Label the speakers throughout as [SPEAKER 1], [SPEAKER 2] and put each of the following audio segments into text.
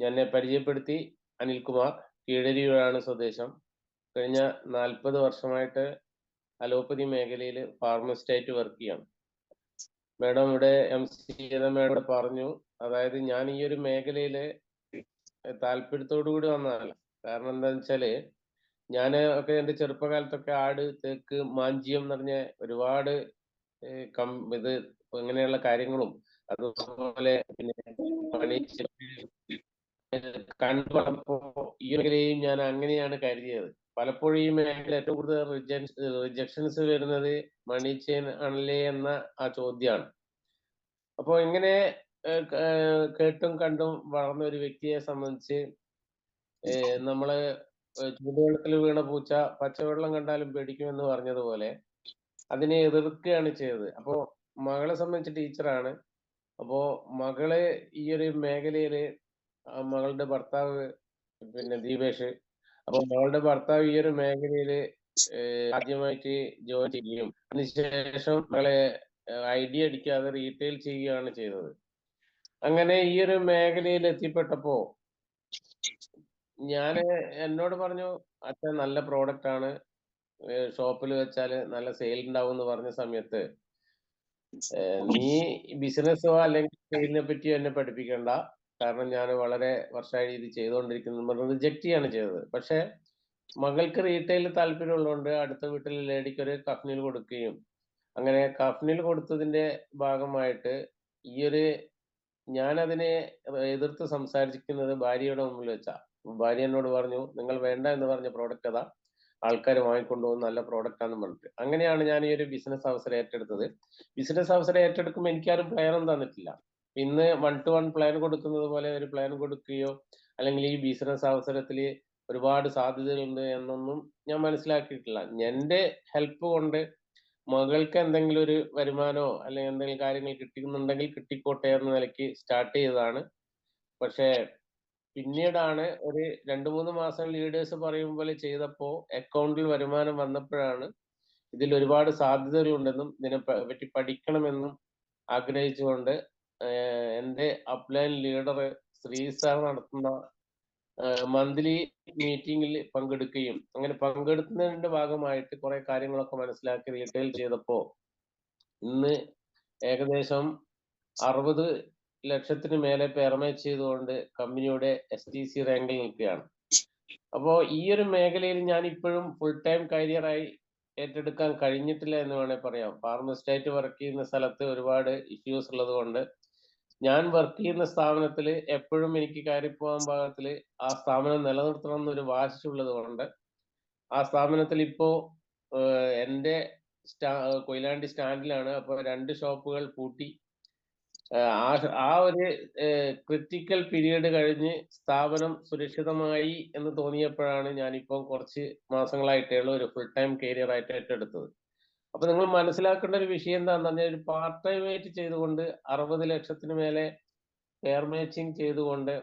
[SPEAKER 1] എന്നെ പരിചയപ്പെടുത്തി അനിൽകുമാർ. കീഴരിയൂരാണ് സ്വദേശം. കഴിഞ്ഞ 40 വർഷമായിട്ട് അലോപ്പതി മേഖലയിൽ ഫാർമസിസ്റ്റായിട്ട് വർക്ക് ചെയ്യാണ്. മാഡം ഇവിടെ ചെയ്ത മാഡം പറഞ്ഞു, അതായത് ഞാൻ ഈ ഒരു മേഖലയിൽ താല്പര്യത്തോടു കൂടി വന്നതല്ല. കാരണം എന്താണെന്ന് വെച്ചാല് ഞാൻ ഒക്കെ എൻ്റെ ചെറുപ്പകാലത്തൊക്കെ ആട്, തേക്ക്, മാഞ്ചിയം എന്ന് പറഞ്ഞ ഒരുപാട് ഇത് ഇങ്ങനെയുള്ള കാര്യങ്ങളും അതുപോലെ പിന്നെ പണി കണ്ടപ്പോ ഈ മേഖലയും ഞാൻ അങ്ങനെയാണ് കരുതിയത്. പലപ്പോഴും ഈ മേഖല ഏറ്റവും കൂടുതൽ റിജക്ഷൻസ് വരുന്നത് മണി ചെയിൻ ആണല്ലേ എന്ന ആ ചോദ്യമാണ്. അപ്പോൾ ഇങ്ങനെ കേട്ടും കണ്ടും വളർന്ന ഒരു വ്യക്തിയെ സംബന്ധിച്ച് നമ്മള് ചൂടുവെള്ളത്തിൽ വീണ പൂച്ച പച്ചവെള്ളം കണ്ടാലും പേടിക്കുമെന്ന് പറഞ്ഞതുപോലെ അതിനെ എതിർക്കുകയാണ് ചെയ്തത്. അപ്പോ മകളെ സംബന്ധിച്ച് ടീച്ചറാണ്. അപ്പോ മകള് ഈ ഒരു മേഖലയില് മകളുടെ ഭർത്താവ് പിന്നെ ദീപേഷ്. അപ്പൊ മകളുടെ ഭർത്താവ് ഈ ഒരു മേഖലയില് ആദ്യമായിട്ട് ജോയിൻ ചെയ്യുകയും അതിനുശേഷം മകളെ ഐഡിയ അടിക്കാതെ റീറ്റെയിൽ ചെയ്യുകയാണ് ചെയ്തത്. അങ്ങനെ ഈ ഒരു മേഖലയിൽ എത്തിപ്പെട്ടപ്പോ എന്നോട് പറഞ്ഞു, അച്ഛൻ നല്ല പ്രോഡക്റ്റ് ആണ്, ഷോപ്പിൽ വെച്ചാൽ നല്ല സെയിൽ ഉണ്ടാവും എന്ന് പറഞ്ഞ സമയത്ത് നീ ബിസിനസ്സോ അല്ലെങ്കിൽ സെയിലിനെ പറ്റിയോ എന്നെ പഠിപ്പിക്കണ്ട, കാരണം ഞാൻ വളരെ വർഷമായി ഇത് ചെയ്തുകൊണ്ടിരിക്കുന്നു പറഞ്ഞ് റിജക്റ്റ് ചെയ്യാണ് ചെയ്തത്. പക്ഷെ മകൾക്ക് റീറ്റെയിൽ താല്പര്യമുള്ളതുകൊണ്ട് അടുത്ത വീട്ടിലെ ലേഡിക്ക് ഒരു കഫ്നിൽ കൊടുക്കുകയും അങ്ങനെ കഫ്നിൽ കൊടുത്തതിന്റെ ഭാഗമായിട്ട് ഈ ഒരു ഞാൻ അതിനെ എതിർത്ത് സംസാരിക്കുന്നത് ഭാര്യയുടെ മുമ്പിൽ വെച്ചാ. ഭാര്യ എന്നോട് പറഞ്ഞു, നിങ്ങൾ വേണ്ട എന്ന് പറഞ്ഞ പ്രോഡക്റ്റ് അതാ, ആൾക്കാർ വാങ്ങിക്കൊണ്ടുപോകുന്ന നല്ല പ്രോഡക്റ്റ് ആണെന്ന് പറഞ്ഞിട്ട്. അങ്ങനെയാണ് ഞാൻ ഈ ഒരു ബിസിനസ് അവസരം ഏറ്റെടുത്തത്. ബിസിനസ് അവസരം ഏറ്റെടുക്കുമ്പോൾ എനിക്കാരും പ്ലാനും തന്നിട്ടില്ല. ഇന്ന് 1 to 1 പ്ലാൻ കൊടുക്കുന്നത് പോലെ ഒരു പ്ലാൻ കൊടുക്കുകയോ അല്ലെങ്കിൽ ഈ ബിസിനസ് അവസരത്തിൽ ഒരുപാട് സാധ്യതകളുണ്ട് എന്നൊന്നും ഞാൻ മനസ്സിലാക്കിയിട്ടില്ല. എന്റെ ഹെൽപ്പ് കൊണ്ട് മകൾക്ക് എന്തെങ്കിലും ഒരു വരുമാനമോ അല്ലെങ്കിൽ എന്തെങ്കിലും കാര്യങ്ങൾ കിട്ടുന്നുണ്ടെങ്കിൽ കിട്ടിക്കോട്ടെ എന്ന നിലയ്ക്ക് സ്റ്റാർട്ട് ചെയ്തതാണ്. പക്ഷേ പിന്നീടാണ് ഒരു 2-3 മാസം ലീഡേഴ്സ് പറയും പോലെ ചെയ്തപ്പോ അക്കൗണ്ടിൽ വരുമാനം വന്നപ്പോഴാണ് ഇതിൽ ഒരുപാട് സാധ്യതകളുണ്ടെന്നും ഇതിനെ പറ്റി പഠിക്കണമെന്നും ആഗ്രഹിച്ചുകൊണ്ട് എൻ്റെ അപ്ലൈൻ ലീഡർ ശ്രീ സാർ നടത്തുന്ന മന്ത്ലി മീറ്റിംഗിൽ പങ്കെടുക്കുകയും അങ്ങനെ പങ്കെടുക്കുന്നതിന്റെ ഭാഗമായിട്ട് കുറെ കാര്യങ്ങളൊക്കെ മനസ്സിലാക്കി റീറ്റെയിൽ ചെയ്തപ്പോ ഇന്ന് ഏകദേശം 60 ലക്ഷത്തിന് മേലെ പെർമേറ്റ് ചെയ്തുകൊണ്ട് കമ്പനിയുടെ STC റാങ്കിൽ നിൽക്കുകയാണ്. അപ്പോ ഈ ഒരു മേഖലയിൽ ഞാൻ ഇപ്പോഴും ഫുൾ ടൈം കരിയറായി ഏറ്റെടുക്കാൻ കഴിഞ്ഞിട്ടില്ല എന്ന് വേണേൽ പറയാം. ഫാർമസിസ്റ്റായിട്ട് വർക്ക് ചെയ്യുന്ന സ്ഥലത്ത് ഒരുപാട് ഇഷ്യൂസ് ഉള്ളത് കൊണ്ട് ഞാൻ വർക്ക് ചെയ്യുന്ന സ്ഥാപനത്തിൽ എപ്പോഴും എനിക്ക് കയറിപ്പോകാൻ പാകത്തിൽ ആ സ്ഥാപനം നിലനിർത്തണം എന്നൊരു വാശിയുള്ളത് കൊണ്ട് ആ സ്ഥാപനത്തിൽ ഇപ്പോ എൻ്റെ കൊയിലാണ്ടി സ്റ്റാൻഡിലാണ്. അപ്പോൾ 2 ഷോപ്പുകൾ പൂട്ടി. ആ ഒരു ക്രിട്ടിക്കൽ പീരീഡ് കഴിഞ്ഞ് സ്ഥാപനം സുരക്ഷിതമായി എന്ന് തോന്നിയപ്പോഴാണ് ഞാനിപ്പം കുറച്ച് മാസങ്ങളായിട്ടേ ഉള്ളൂ ഒരു ഫുൾ ടൈം കരിയർ ആയിട്ട് ഏറ്റെടുത്തത്. അപ്പൊ നിങ്ങൾ മനസ്സിലാക്കേണ്ട ഒരു വിഷയം എന്താണെന്ന് പറഞ്ഞാൽ ഒരു പാർട്ട് ടൈം ആയിട്ട് ചെയ്തുകൊണ്ട് 60 ലക്ഷത്തിന് മേലെ പെയർ മാച്ചിങ് ചെയ്തുകൊണ്ട്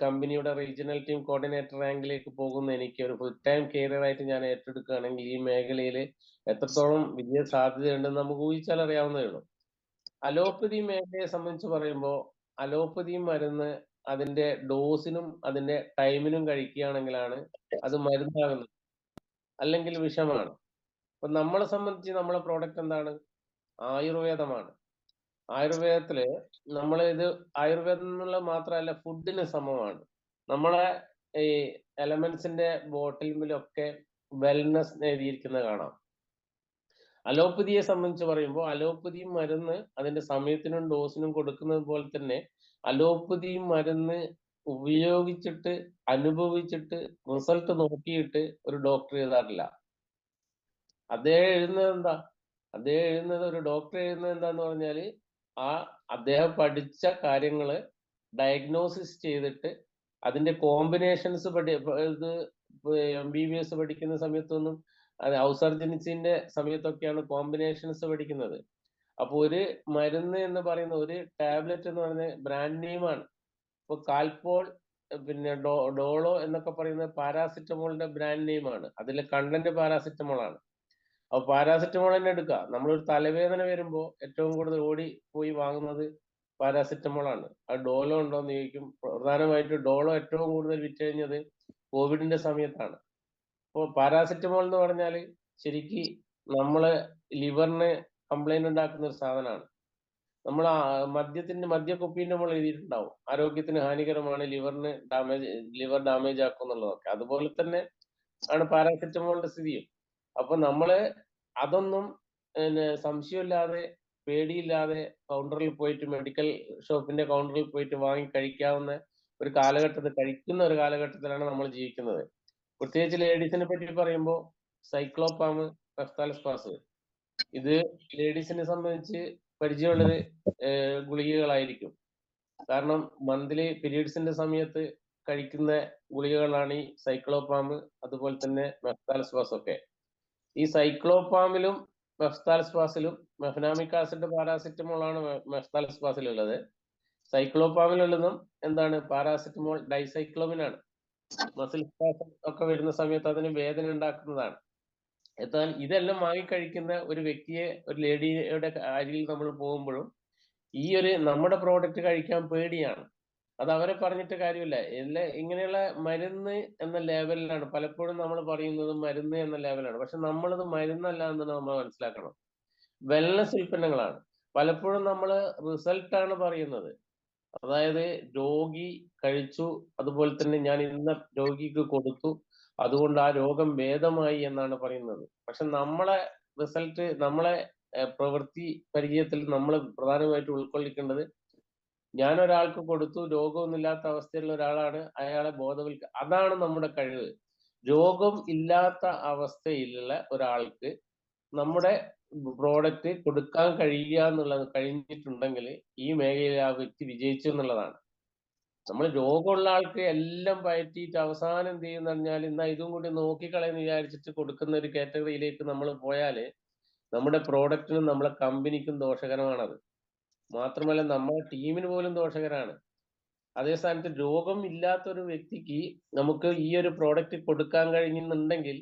[SPEAKER 1] കമ്പനിയുടെ റീജിയണൽ ടീം കോർഡിനേറ്റർ റാങ്കിലേക്ക് പോകുന്ന എനിക്ക് ഒരു ഫുൾ ടൈം കരിയർ ആയിട്ട് ഞാൻ ഏറ്റെടുക്കുകയാണെങ്കിൽ ഈ മേഖലയിൽ എത്രത്തോളം വിജയ സാധ്യതയുണ്ടെന്ന് നമുക്ക് ഊഹിച്ചാൽ അറിയാവുന്നതേ ഉള്ളൂ. അലോപ്പതി മേഖലയെ സംബന്ധിച്ച് പറയുമ്പോൾ അലോപ്പതി മരുന്ന് അതിന്റെ ഡോസിനും അതിന്റെ ടൈമിനും കഴിക്കുകയാണെങ്കിലാണ് അത് മരുന്നാകുന്നത്, അല്ലെങ്കിൽ വിഷമാണ്. അപ്പൊ നമ്മളെ സംബന്ധിച്ച് നമ്മളെ പ്രോഡക്റ്റ് എന്താണ്? ആയുർവേദമാണ്. ആയുർവേദത്തില് ഇത് ആയുർവേദം എന്നുള്ള മാത്രമല്ല, ഫുഡിന് സമമാണ്. നമ്മളെ ഈ എലമെന്റ്സിന്റെ ബോട്ടിലിലൊക്കെ വെൽനസ് എഴുതിയിരിക്കുന്നത് കാണാം. അലോപ്പതിയെ സംബന്ധിച്ച് പറയുമ്പോൾ അലോപ്പതി മരുന്ന് അതിന്റെ സമയത്തിനും ഡോസിനും കൊടുക്കുന്നത് പോലെ തന്നെ അലോപ്പതി മരുന്ന് ഉപയോഗിച്ചിട്ട് അനുഭവിച്ചിട്ട് റിസൾട്ട് നോക്കിയിട്ട് ഒരു ഡോക്ടർ എഴുതാറില്ല. അദ്ദേഹം എഴുതുന്നത് ഒരു ഡോക്ടർ എഴുതുന്നത് എന്താന്ന് പറഞ്ഞാല് അദ്ദേഹം പഠിച്ച കാര്യങ്ങള് ഡയഗ്നോസിസ് ചെയ്തിട്ട് അതിന്റെ കോമ്പിനേഷൻസ് ഇത് MBBS പഠിക്കുന്ന സമയത്തൊന്നും ഔസർജനിസിന്റെ സമയത്തൊക്കെയാണ് കോമ്പിനേഷൻസ് പഠിക്കുന്നത്. അപ്പൊ ഒരു മരുന്ന് എന്ന് പറയുന്ന ഒരു ടാബ്ലറ്റ് എന്ന് പറയുന്ന ബ്രാൻഡ് നെയിമാണ്. ഇപ്പൊ കാൽപോൾ, പിന്നെ ഡോളോ എന്നൊക്കെ പറയുന്നത് പാരാസിറ്റമോളിന്റെ ബ്രാൻഡ് നെയിമാണ്. അതിലെ കണ്ടന്റ് പാരാസിറ്റമോൾ ആണ്. അപ്പൊ പാരാസിറ്റമോൾ തന്നെ എടുക്കുക. നമ്മളൊരു തലവേദന വരുമ്പോൾ ഏറ്റവും കൂടുതൽ ഓടി പോയി വാങ്ങുന്നത് പാരാസിറ്റമോൾ ആണ്. അത് ഡോലോ ഉണ്ടോ എന്ന് ചോദിക്കും. പ്രധാനമായിട്ടും ഡോളോ ഏറ്റവും കൂടുതൽ വിറ്റുകഴിഞ്ഞത് കോവിഡിന്റെ സമയത്താണ്. അപ്പോൾ പാരാസിറ്റമോൾ എന്ന് പറഞ്ഞാൽ ശരിക്ക് നമ്മളെ ലിവറിന് കംപ്ലൈന്റ് ഉണ്ടാക്കുന്ന ഒരു സാധനമാണ്. നമ്മൾ മദ്യക്കുപ്പീന്റെ മുകളിൽ എഴുതിയിട്ടുണ്ടാവും ആരോഗ്യത്തിന് ഹാനികരമാണ്, ലിവർ ഡാമേജ് ആക്കും എന്നുള്ളതൊക്കെ. അതുപോലെ തന്നെ ആണ് പാരാസെറ്റമോളിന്റെ സ്ഥിതിയും. അപ്പൊ നമ്മള് അതൊന്നും സംശയമില്ലാതെ പേടിയില്ലാതെ കൗണ്ടറിൽ പോയിട്ട്, മെഡിക്കൽ ഷോപ്പിന്റെ കൗണ്ടറിൽ പോയിട്ട് വാങ്ങി കഴിക്കാവുന്ന കഴിക്കുന്ന ഒരു കാലഘട്ടത്തിലാണ് നമ്മൾ ജീവിക്കുന്നത്. പ്രത്യേകിച്ച് ലേഡീസിനെ പറ്റി പറയുമ്പോൾ സൈക്ലോപാം, പെഫ്താൽസ്പാസ്, ഇത് ലേഡീസിനെ സംബന്ധിച്ച് പരിചയമുള്ളത് ഗുളികകളായിരിക്കും. കാരണം മന്ത്ലി പീരീഡ്സിന്റെ സമയത്ത് കഴിക്കുന്ന ഗുളികകളാണ് ഈ സൈക്ലോപാം, അതുപോലെ തന്നെ മെഫ്താൽസ്പാസ് ഒക്കെ. ഈ സൈക്ലോപാമിലും മെഫ്താൽസ്പാസിലും മെഫ്നാമിക് ആസിഡ് പാരാസിറ്റമോൾ ആണ് മെഫ്താൽസ്പാസിലുള്ളത്. സൈക്ലോപാമിലുള്ളതും എന്താണ്? പാരാസിറ്റമോൾ ഡൈസൈക്ലോമിൻ ആണ്. മസിൽ സ്പാസം ഒക്കെ വരുന്ന സമയത്ത് അതിന് വേദന ഉണ്ടാക്കുന്നതാണ്. എന്നാൽ ഇതെല്ലാം വാങ്ങിക്കഴിക്കുന്ന ഒരു വ്യക്തിയെ, ഒരു ലേഡിയുടെ അരികിൽ നമ്മൾ പോകുമ്പോഴും ഈ ഒരു നമ്മുടെ പ്രോഡക്റ്റ് കഴിക്കാൻ പേടിയാണ്. അത് അവരെ പറഞ്ഞിട്ട് കാര്യമില്ല. ഇങ്ങനെയുള്ള മരുന്ന് എന്ന ലെവലിലാണ് പലപ്പോഴും നമ്മൾ പറയുന്നത്, മരുന്ന് എന്ന ലെവലാണ്. പക്ഷെ നമ്മളത് മരുന്നല്ല എന്ന് നമ്മൾ മനസ്സിലാക്കണം. വെൽനസ് ഉൽപ്പന്നങ്ങളാണ്. പലപ്പോഴും നമ്മൾ റിസൾട്ടാണ് പറയുന്നത്. അതായത് രോഗി കഴിച്ചു, അതുപോലെ തന്നെ ഞാൻ ഇന്ന രോഗിക്ക് കൊടുത്തു, അതുകൊണ്ട് ആ രോഗം ഭേദമായി എന്നാണ് പറയുന്നത്. പക്ഷെ നമ്മളെ റിസൾട്ട്, നമ്മളെ പ്രവൃത്തി പരിചയത്തിൽ നമ്മൾ പ്രധാനമായിട്ട് ഉൾക്കൊള്ളിക്കേണ്ടത്, ഞാൻ ഒരാൾക്ക് കൊടുത്തു, രോഗമൊന്നുമില്ലാത്ത അവസ്ഥയിലുള്ള ഒരാളാണ്, അയാളെ അതാണ് നമ്മുടെ കഴിവ്. രോഗം ഇല്ലാത്ത അവസ്ഥയിലുള്ള ഒരാൾക്ക് നമ്മുടെ പ്രോഡക്റ്റ് കൊടുക്കാൻ കഴിഞ്ഞിട്ടുണ്ടെങ്കിൽ ഈ മേഖലയിൽ ആ വ്യക്തി വിജയിച്ചു എന്നുള്ളതാണ്. നമ്മൾ രോഗമുള്ള ആൾക്ക് എല്ലാം പയറ്റിയിട്ട് അവസാനം എന്ത് ചെയ്യുന്ന പറഞ്ഞാൽ ഇന്നാ ഇതും കൂടി നോക്കിക്കളയെന്ന് വിചാരിച്ചിട്ട് കൊടുക്കുന്ന ഒരു കാറ്റഗറിയിലേക്ക് നമ്മൾ പോയാൽ നമ്മുടെ പ്രോഡക്റ്റിനും നമ്മളെ കമ്പനിക്കും ദോഷകരമാണത്. മാത്രമല്ല നമ്മുടെ ടീമിന് പോലും ദോഷകരമാണ്. അതേ സ്ഥാനത്ത് രോഗം ഇല്ലാത്ത ഒരു വ്യക്തിക്ക് നമുക്ക് ഈ ഒരു പ്രോഡക്റ്റ് കൊടുക്കാൻ കഴിയുന്നുണ്ടെങ്കിൽ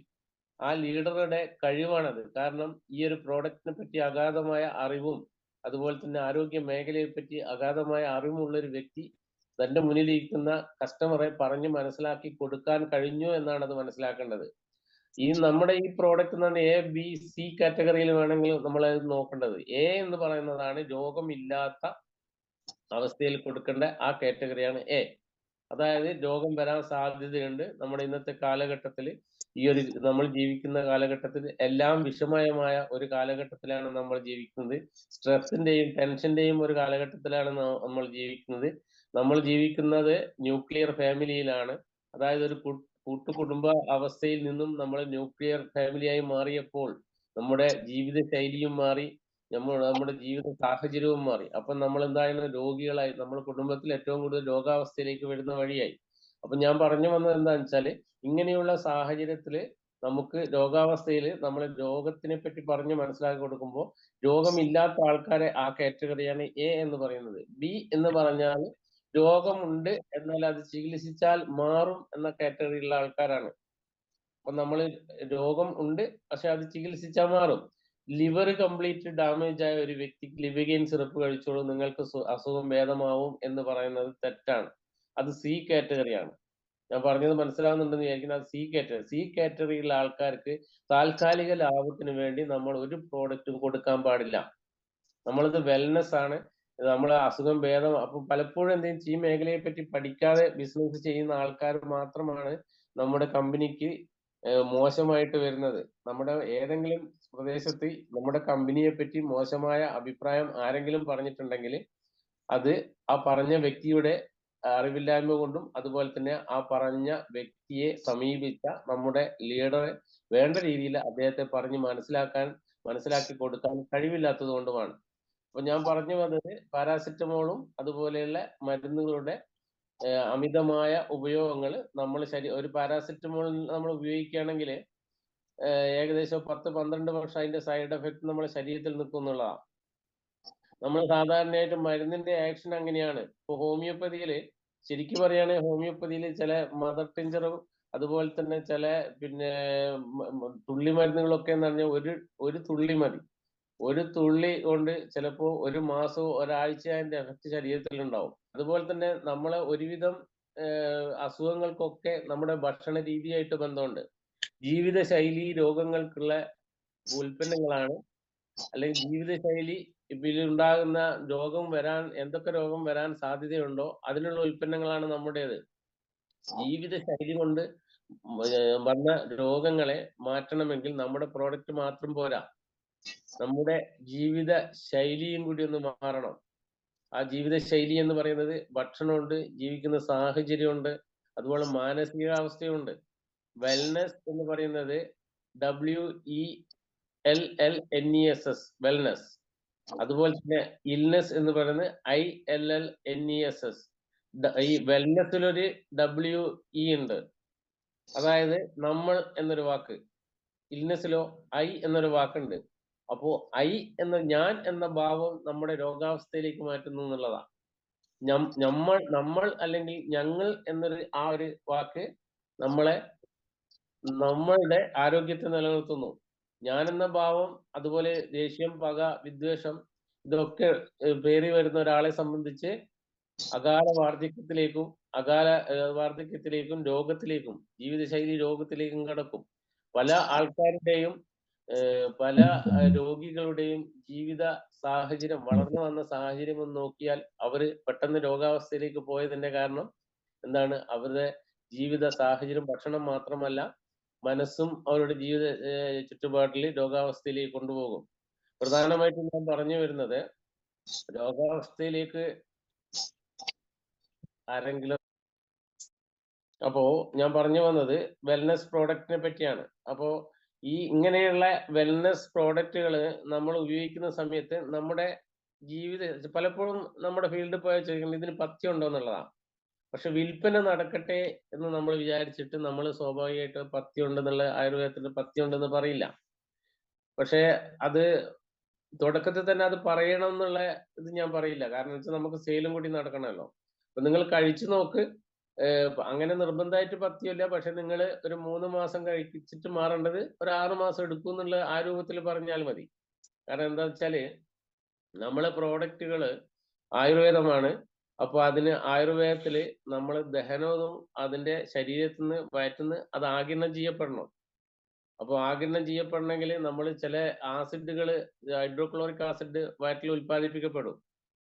[SPEAKER 1] ആ ലീഡറുടെ കഴിവാണത്. കാരണം ഈ ഒരു പ്രോഡക്റ്റിനെ പറ്റി അഗാധമായ അറിവും, അതുപോലെ തന്നെ ആരോഗ്യ മേഖലയെ പറ്റി അഗാധമായ അറിവുമുള്ള ഒരു വ്യക്തി തന്റെ മുന്നിലിരിക്കുന്ന കസ്റ്റമറെ പറഞ്ഞ് മനസ്സിലാക്കി കൊടുക്കാൻ കഴിഞ്ഞു എന്നാണ് അത് മനസ്സിലാക്കേണ്ടത്. നമ്മുടെ ഈ പ്രോഡക്റ്റ് എന്ന് പറഞ്ഞാൽ A, B, C കാറ്റഗറിയിൽ വേണമെങ്കിൽ നമ്മൾ നോക്കേണ്ടത്. A എന്ന് പറയുന്നതാണ് രോഗമില്ലാത്ത അവസ്ഥയിൽ കൊടുക്കേണ്ട ആ കാറ്റഗറിയാണ് A. അതായത് രോഗം വരാൻ സാധ്യതയുണ്ട്. നമ്മുടെ ഇന്നത്തെ കാലഘട്ടത്തിൽ, നമ്മൾ ജീവിക്കുന്ന കാലഘട്ടത്തിൽ എല്ലാം വിഷമയമായ ഒരു കാലഘട്ടത്തിലാണ് നമ്മൾ ജീവിക്കുന്നത്. സ്ട്രെസ്സിന്റെയും ടെൻഷന്റെയും ഒരു കാലഘട്ടത്തിലാണ് നമ്മൾ ജീവിക്കുന്നത്. നമ്മൾ ജീവിക്കുന്നത് ന്യൂക്ലിയർ ഫാമിലിയിലാണ്. അതായത് ഒരു കൂട്ടുകുടുംബ അവസ്ഥയിൽ നിന്നും നമ്മൾ ന്യൂക്ലിയർ ഫാമിലിയായി മാറിയപ്പോൾ നമ്മുടെ ജീവിത ശൈലിയും മാറി, നമ്മുടെ ജീവിത സാഹചര്യവും മാറി. അപ്പൊ നമ്മൾ എന്തായാലും രോഗികളായി, നമ്മുടെ കുടുംബത്തിൽ ഏറ്റവും കൂടുതൽ രോഗാവസ്ഥയിലേക്ക് വരുന്ന വഴിയായി. അപ്പൊ ഞാൻ പറഞ്ഞു വന്നത് എന്താണെന്ന് വെച്ചാല്, ഇങ്ങനെയുള്ള സാഹചര്യത്തില് നമുക്ക് രോഗാവസ്ഥയിൽ നമ്മൾ രോഗത്തിനെ പറ്റി പറഞ്ഞ് മനസ്സിലാക്കി കൊടുക്കുമ്പോൾ രോഗമില്ലാത്ത ആൾക്കാരെ ആ കാറ്റഗറിയാണ് A എന്ന് പറയുന്നത്. B എന്ന് പറഞ്ഞാൽ രോഗമുണ്ട് എന്നാൽ അത് ചികിത്സിച്ചാൽ മാറും എന്ന കാറ്റഗറിയിലുള്ള ആൾക്കാരാണ്. അപ്പൊ നമ്മൾ രോഗം ഉണ്ട് പക്ഷെ അത് ചികിത്സിച്ചാൽ മാറും. ലിവർ കംപ്ലീറ്റ് ഡാമേജ് ആയ ഒരു വ്യക്തിക്ക് ലിവഗെയിൻ സിറപ്പ് കഴിച്ചോളൂ, നിങ്ങൾക്ക് അസുഖം ഭേദമാവും എന്ന് പറയുന്നത് തെറ്റാണ്. അത് C കാറ്റഗറിയാണ്. ഞാൻ പറഞ്ഞത് മനസ്സിലാവുന്നുണ്ടെന്ന് വിചാരിക്കുന്നത്. അത് C കാറ്റഗറിയിലുള്ള ആൾക്കാർക്ക് താൽക്കാലിക ലാഭത്തിന് വേണ്ടി നമ്മൾ ഒരു പ്രോഡക്റ്റും കൊടുക്കാൻ പാടില്ല. നമ്മളത് വെൽനെസ് ആണ്, നമ്മളെ അസുഖം ഭേദം. അപ്പൊ പലപ്പോഴും എന്തെങ്കിലും ഈ മേഖലയെ പറ്റി പഠിക്കാതെ ബിസിനസ് ചെയ്യുന്ന ആൾക്കാർ മാത്രമാണ് നമ്മുടെ കമ്പനിക്ക് മോശമായിട്ട് വരുന്നത്. നമ്മുടെ ഏതെങ്കിലും പ്രദേശത്ത് നമ്മുടെ കമ്പനിയെ പറ്റി മോശമായ അഭിപ്രായം ആരെങ്കിലും പറഞ്ഞിട്ടുണ്ടെങ്കിൽ അത് ആ പറഞ്ഞ വ്യക്തിയുടെ അറിവില്ലായ്മ കൊണ്ടും, അതുപോലെ തന്നെ ആ പറഞ്ഞ വ്യക്തിയെ സമീപിച്ച നമ്മുടെ ലീഡറെ വേണ്ട രീതിയിൽ അദ്ദേഹത്തെ പറഞ്ഞ് മനസ്സിലാക്കി കൊടുക്കാൻ കഴിവില്ലാത്തത് കൊണ്ടുമാണ്. അപ്പൊ ഞാൻ പറഞ്ഞു വന്നത്, പാരാസിറ്റമോളും അതുപോലെയുള്ള മരുന്നുകളുടെ അമിതമായ ഉപയോഗങ്ങൾ ഒരു പാരാസിറ്റമോൾ നമ്മൾ ഉപയോഗിക്കുകയാണെങ്കിൽ ഏകദേശം 10-12 വർഷം അതിന്റെ സൈഡ് എഫക്ട് നമ്മുടെ ശരീരത്തിൽ നിൽക്കും എന്നുള്ളതാണ്. നമ്മൾ സാധാരണയായിട്ട് മരുന്നിന്റെ ആക്ഷൻ അങ്ങനെയാണ്. ഇപ്പൊ ഹോമിയോപ്പതിയില് ശരിക്കും പറയുകയാണെങ്കിൽ ഹോമിയോപ്പതിയിൽ ചില മദർ ടിഞ്ചറും അതുപോലെ തന്നെ ചില തുള്ളി മരുന്നുകളൊക്കെ എന്ന് പറഞ്ഞാൽ ഒരു തുള്ളി മതി. ഒരു തുള്ളി കൊണ്ട് ചിലപ്പോൾ ഒരു മാസമോ ഒരാഴ്ച അതിന്റെ എഫക്റ്റ് ശരീരത്തിൽ ഉണ്ടാവും. അതുപോലെ തന്നെ നമ്മളെ ഒരുവിധം അസുഖങ്ങൾക്കൊക്കെ നമ്മുടെ ഭക്ഷണ രീതിയായിട്ട് ബന്ധമുണ്ട്. ജീവിതശൈലി രോഗങ്ങൾക്കുള്ള ഉൽപ്പന്നങ്ങളാണ്, അല്ലെങ്കിൽ ജീവിതശൈലി ഇതിലുണ്ടാകുന്ന എന്തൊക്കെ രോഗം വരാൻ സാധ്യതയുണ്ടോ അതിനുള്ള ഉൽപ്പന്നങ്ങളാണ് നമ്മുടേത്. ജീവിതശൈലി കൊണ്ട് വന്ന രോഗങ്ങളെ മാറ്റണമെങ്കിൽ നമ്മുടെ പ്രോഡക്റ്റ് മാത്രം പോരാ, നമ്മുടെ ജീവിത ശൈലിയും കൂടി ഒന്ന് മാറണം. ആ ജീവിത ശൈലി എന്ന് പറയുന്നത് ഭക്ഷണമുണ്ട്, ജീവിക്കുന്ന സാഹചര്യമുണ്ട്, അതുപോലെ മാനസികാവസ്ഥയുണ്ട്. വെൽനെസ് എന്ന് പറയുന്നത് WELLNESS, വെൽനെസ്. അതുപോലെ തന്നെ ഇൽനെസ് എന്ന് പറയുന്നത് ILLNESS. ഈ വെൽനെസ്സിലൊരു WE ഉണ്ട്, അതായത് നമ്മൾ എന്നൊരു വാക്ക്. ഇൽനെസ്സിലോ ഐ എന്നൊരു വാക്കുണ്ട്. അപ്പോ ഐ എന്ന ഞാൻ എന്ന ഭാവം നമ്മുടെ രോഗാവസ്ഥയിലേക്ക് മാറ്റുന്നു എന്നുള്ളതാണ്. നമ്മൾ അല്ലെങ്കിൽ ഞങ്ങൾ എന്നൊരു ഒരു വാക്ക് നമ്മളുടെ ആരോഗ്യത്തെ നിലനിർത്തുന്നു. ഞാൻ എന്ന ഭാവം, അതുപോലെ ദേഷ്യം, പക, വിദ്വേഷം, ഇതൊക്കെ പേറി വരുന്ന ഒരാളെ സംബന്ധിച്ച് അകാല വാർദ്ധക്യത്തിലേക്കും രോഗത്തിലേക്കും ജീവിതശൈലി രോഗത്തിലേക്കും കടക്കും. പല ആൾക്കാരുടെയും പല രോഗികളുടെയും ജീവിത സാഹചര്യം, വളർന്നു വന്ന സാഹചര്യം ഒന്ന് നോക്കിയാൽ അവര് പെട്ടെന്ന് രോഗാവസ്ഥയിലേക്ക് പോയതിന്റെ കാരണം എന്താണ്? അവരുടെ ജീവിത സാഹചര്യം, ഭക്ഷണം മാത്രമല്ല, മനസ്സും അവരുടെ ജീവിത ചുറ്റുപാടിൽ രോഗാവസ്ഥയിലേക്ക് കൊണ്ടുപോകും. പ്രധാനമായിട്ടും ഞാൻ പറഞ്ഞു വരുന്നത്, രോഗാവസ്ഥയിലേക്ക് ആരെങ്കിലും അപ്പോ ഞാൻ പറഞ്ഞു വന്നത് വെൽനസ് പ്രോഡക്റ്റിനെ പറ്റിയാണ്. അപ്പോ ഇങ്ങനെയുള്ള വെൽനസ് പ്രോഡക്റ്റുകൾ നമ്മൾ ഉപയോഗിക്കുന്ന സമയത്ത് നമ്മുടെ പലപ്പോഴും നമ്മുടെ ഫീൽഡിൽ പോയാൽ ചോദിക്കുന്നത് ഇതിന് പഥ്യം ഉണ്ടോ എന്നുള്ളതാണ്. പക്ഷെ വിൽപ്പന നടക്കട്ടെ എന്ന് നമ്മൾ വിചാരിച്ചിട്ട് നമ്മൾ സ്വാഭാവികമായിട്ട് പഥ്യം ഉണ്ടെന്നുള്ള, ആയുർവേദത്തിൽ പഥ്യം ഉണ്ടെന്ന് പറയില്ല. പക്ഷെ അത് തുടക്കത്തിൽ തന്നെ അത് പറയണം എന്നുള്ള ഇത് ഞാൻ പറയില്ല. കാരണം വെച്ചാൽ നമുക്ക് സെയിലും കൂടി നടക്കണമല്ലോ. അപ്പൊ നിങ്ങൾ കഴിച്ചു നോക്ക്. അങ്ങനെ നിർബന്ധമായിട്ട് പഥ്യമില്ല. പക്ഷെ നിങ്ങൾ ഒരു 3 മാസം കഴിച്ചിട്ട് മാറേണ്ടത് ഒരു 6 മാസം എടുക്കും എന്നുള്ള ആ രൂപത്തിൽ പറഞ്ഞാൽ മതി. കാരണം എന്താ വെച്ചാല് നമ്മളെ പ്രോഡക്റ്റുകൾ ആയുർവേദമാണ്. അപ്പൊ അതിന് ആയുർവേദത്തില് നമ്മൾ ദഹനവും അതിന്റെ ശരീരത്തിൽ നിന്ന് വയറ്റുന്ന് അത് ആഗിരണം ചെയ്യപ്പെടണം. അപ്പോൾ ആഗിരണം ചെയ്യപ്പെടണമെങ്കിൽ നമ്മൾ ചില ആസിഡുകൾ, ഹൈഡ്രോക്ലോറിക് ആസിഡ് വയറ്റിൽ ഉൽപ്പാദിപ്പിക്കപ്പെടും.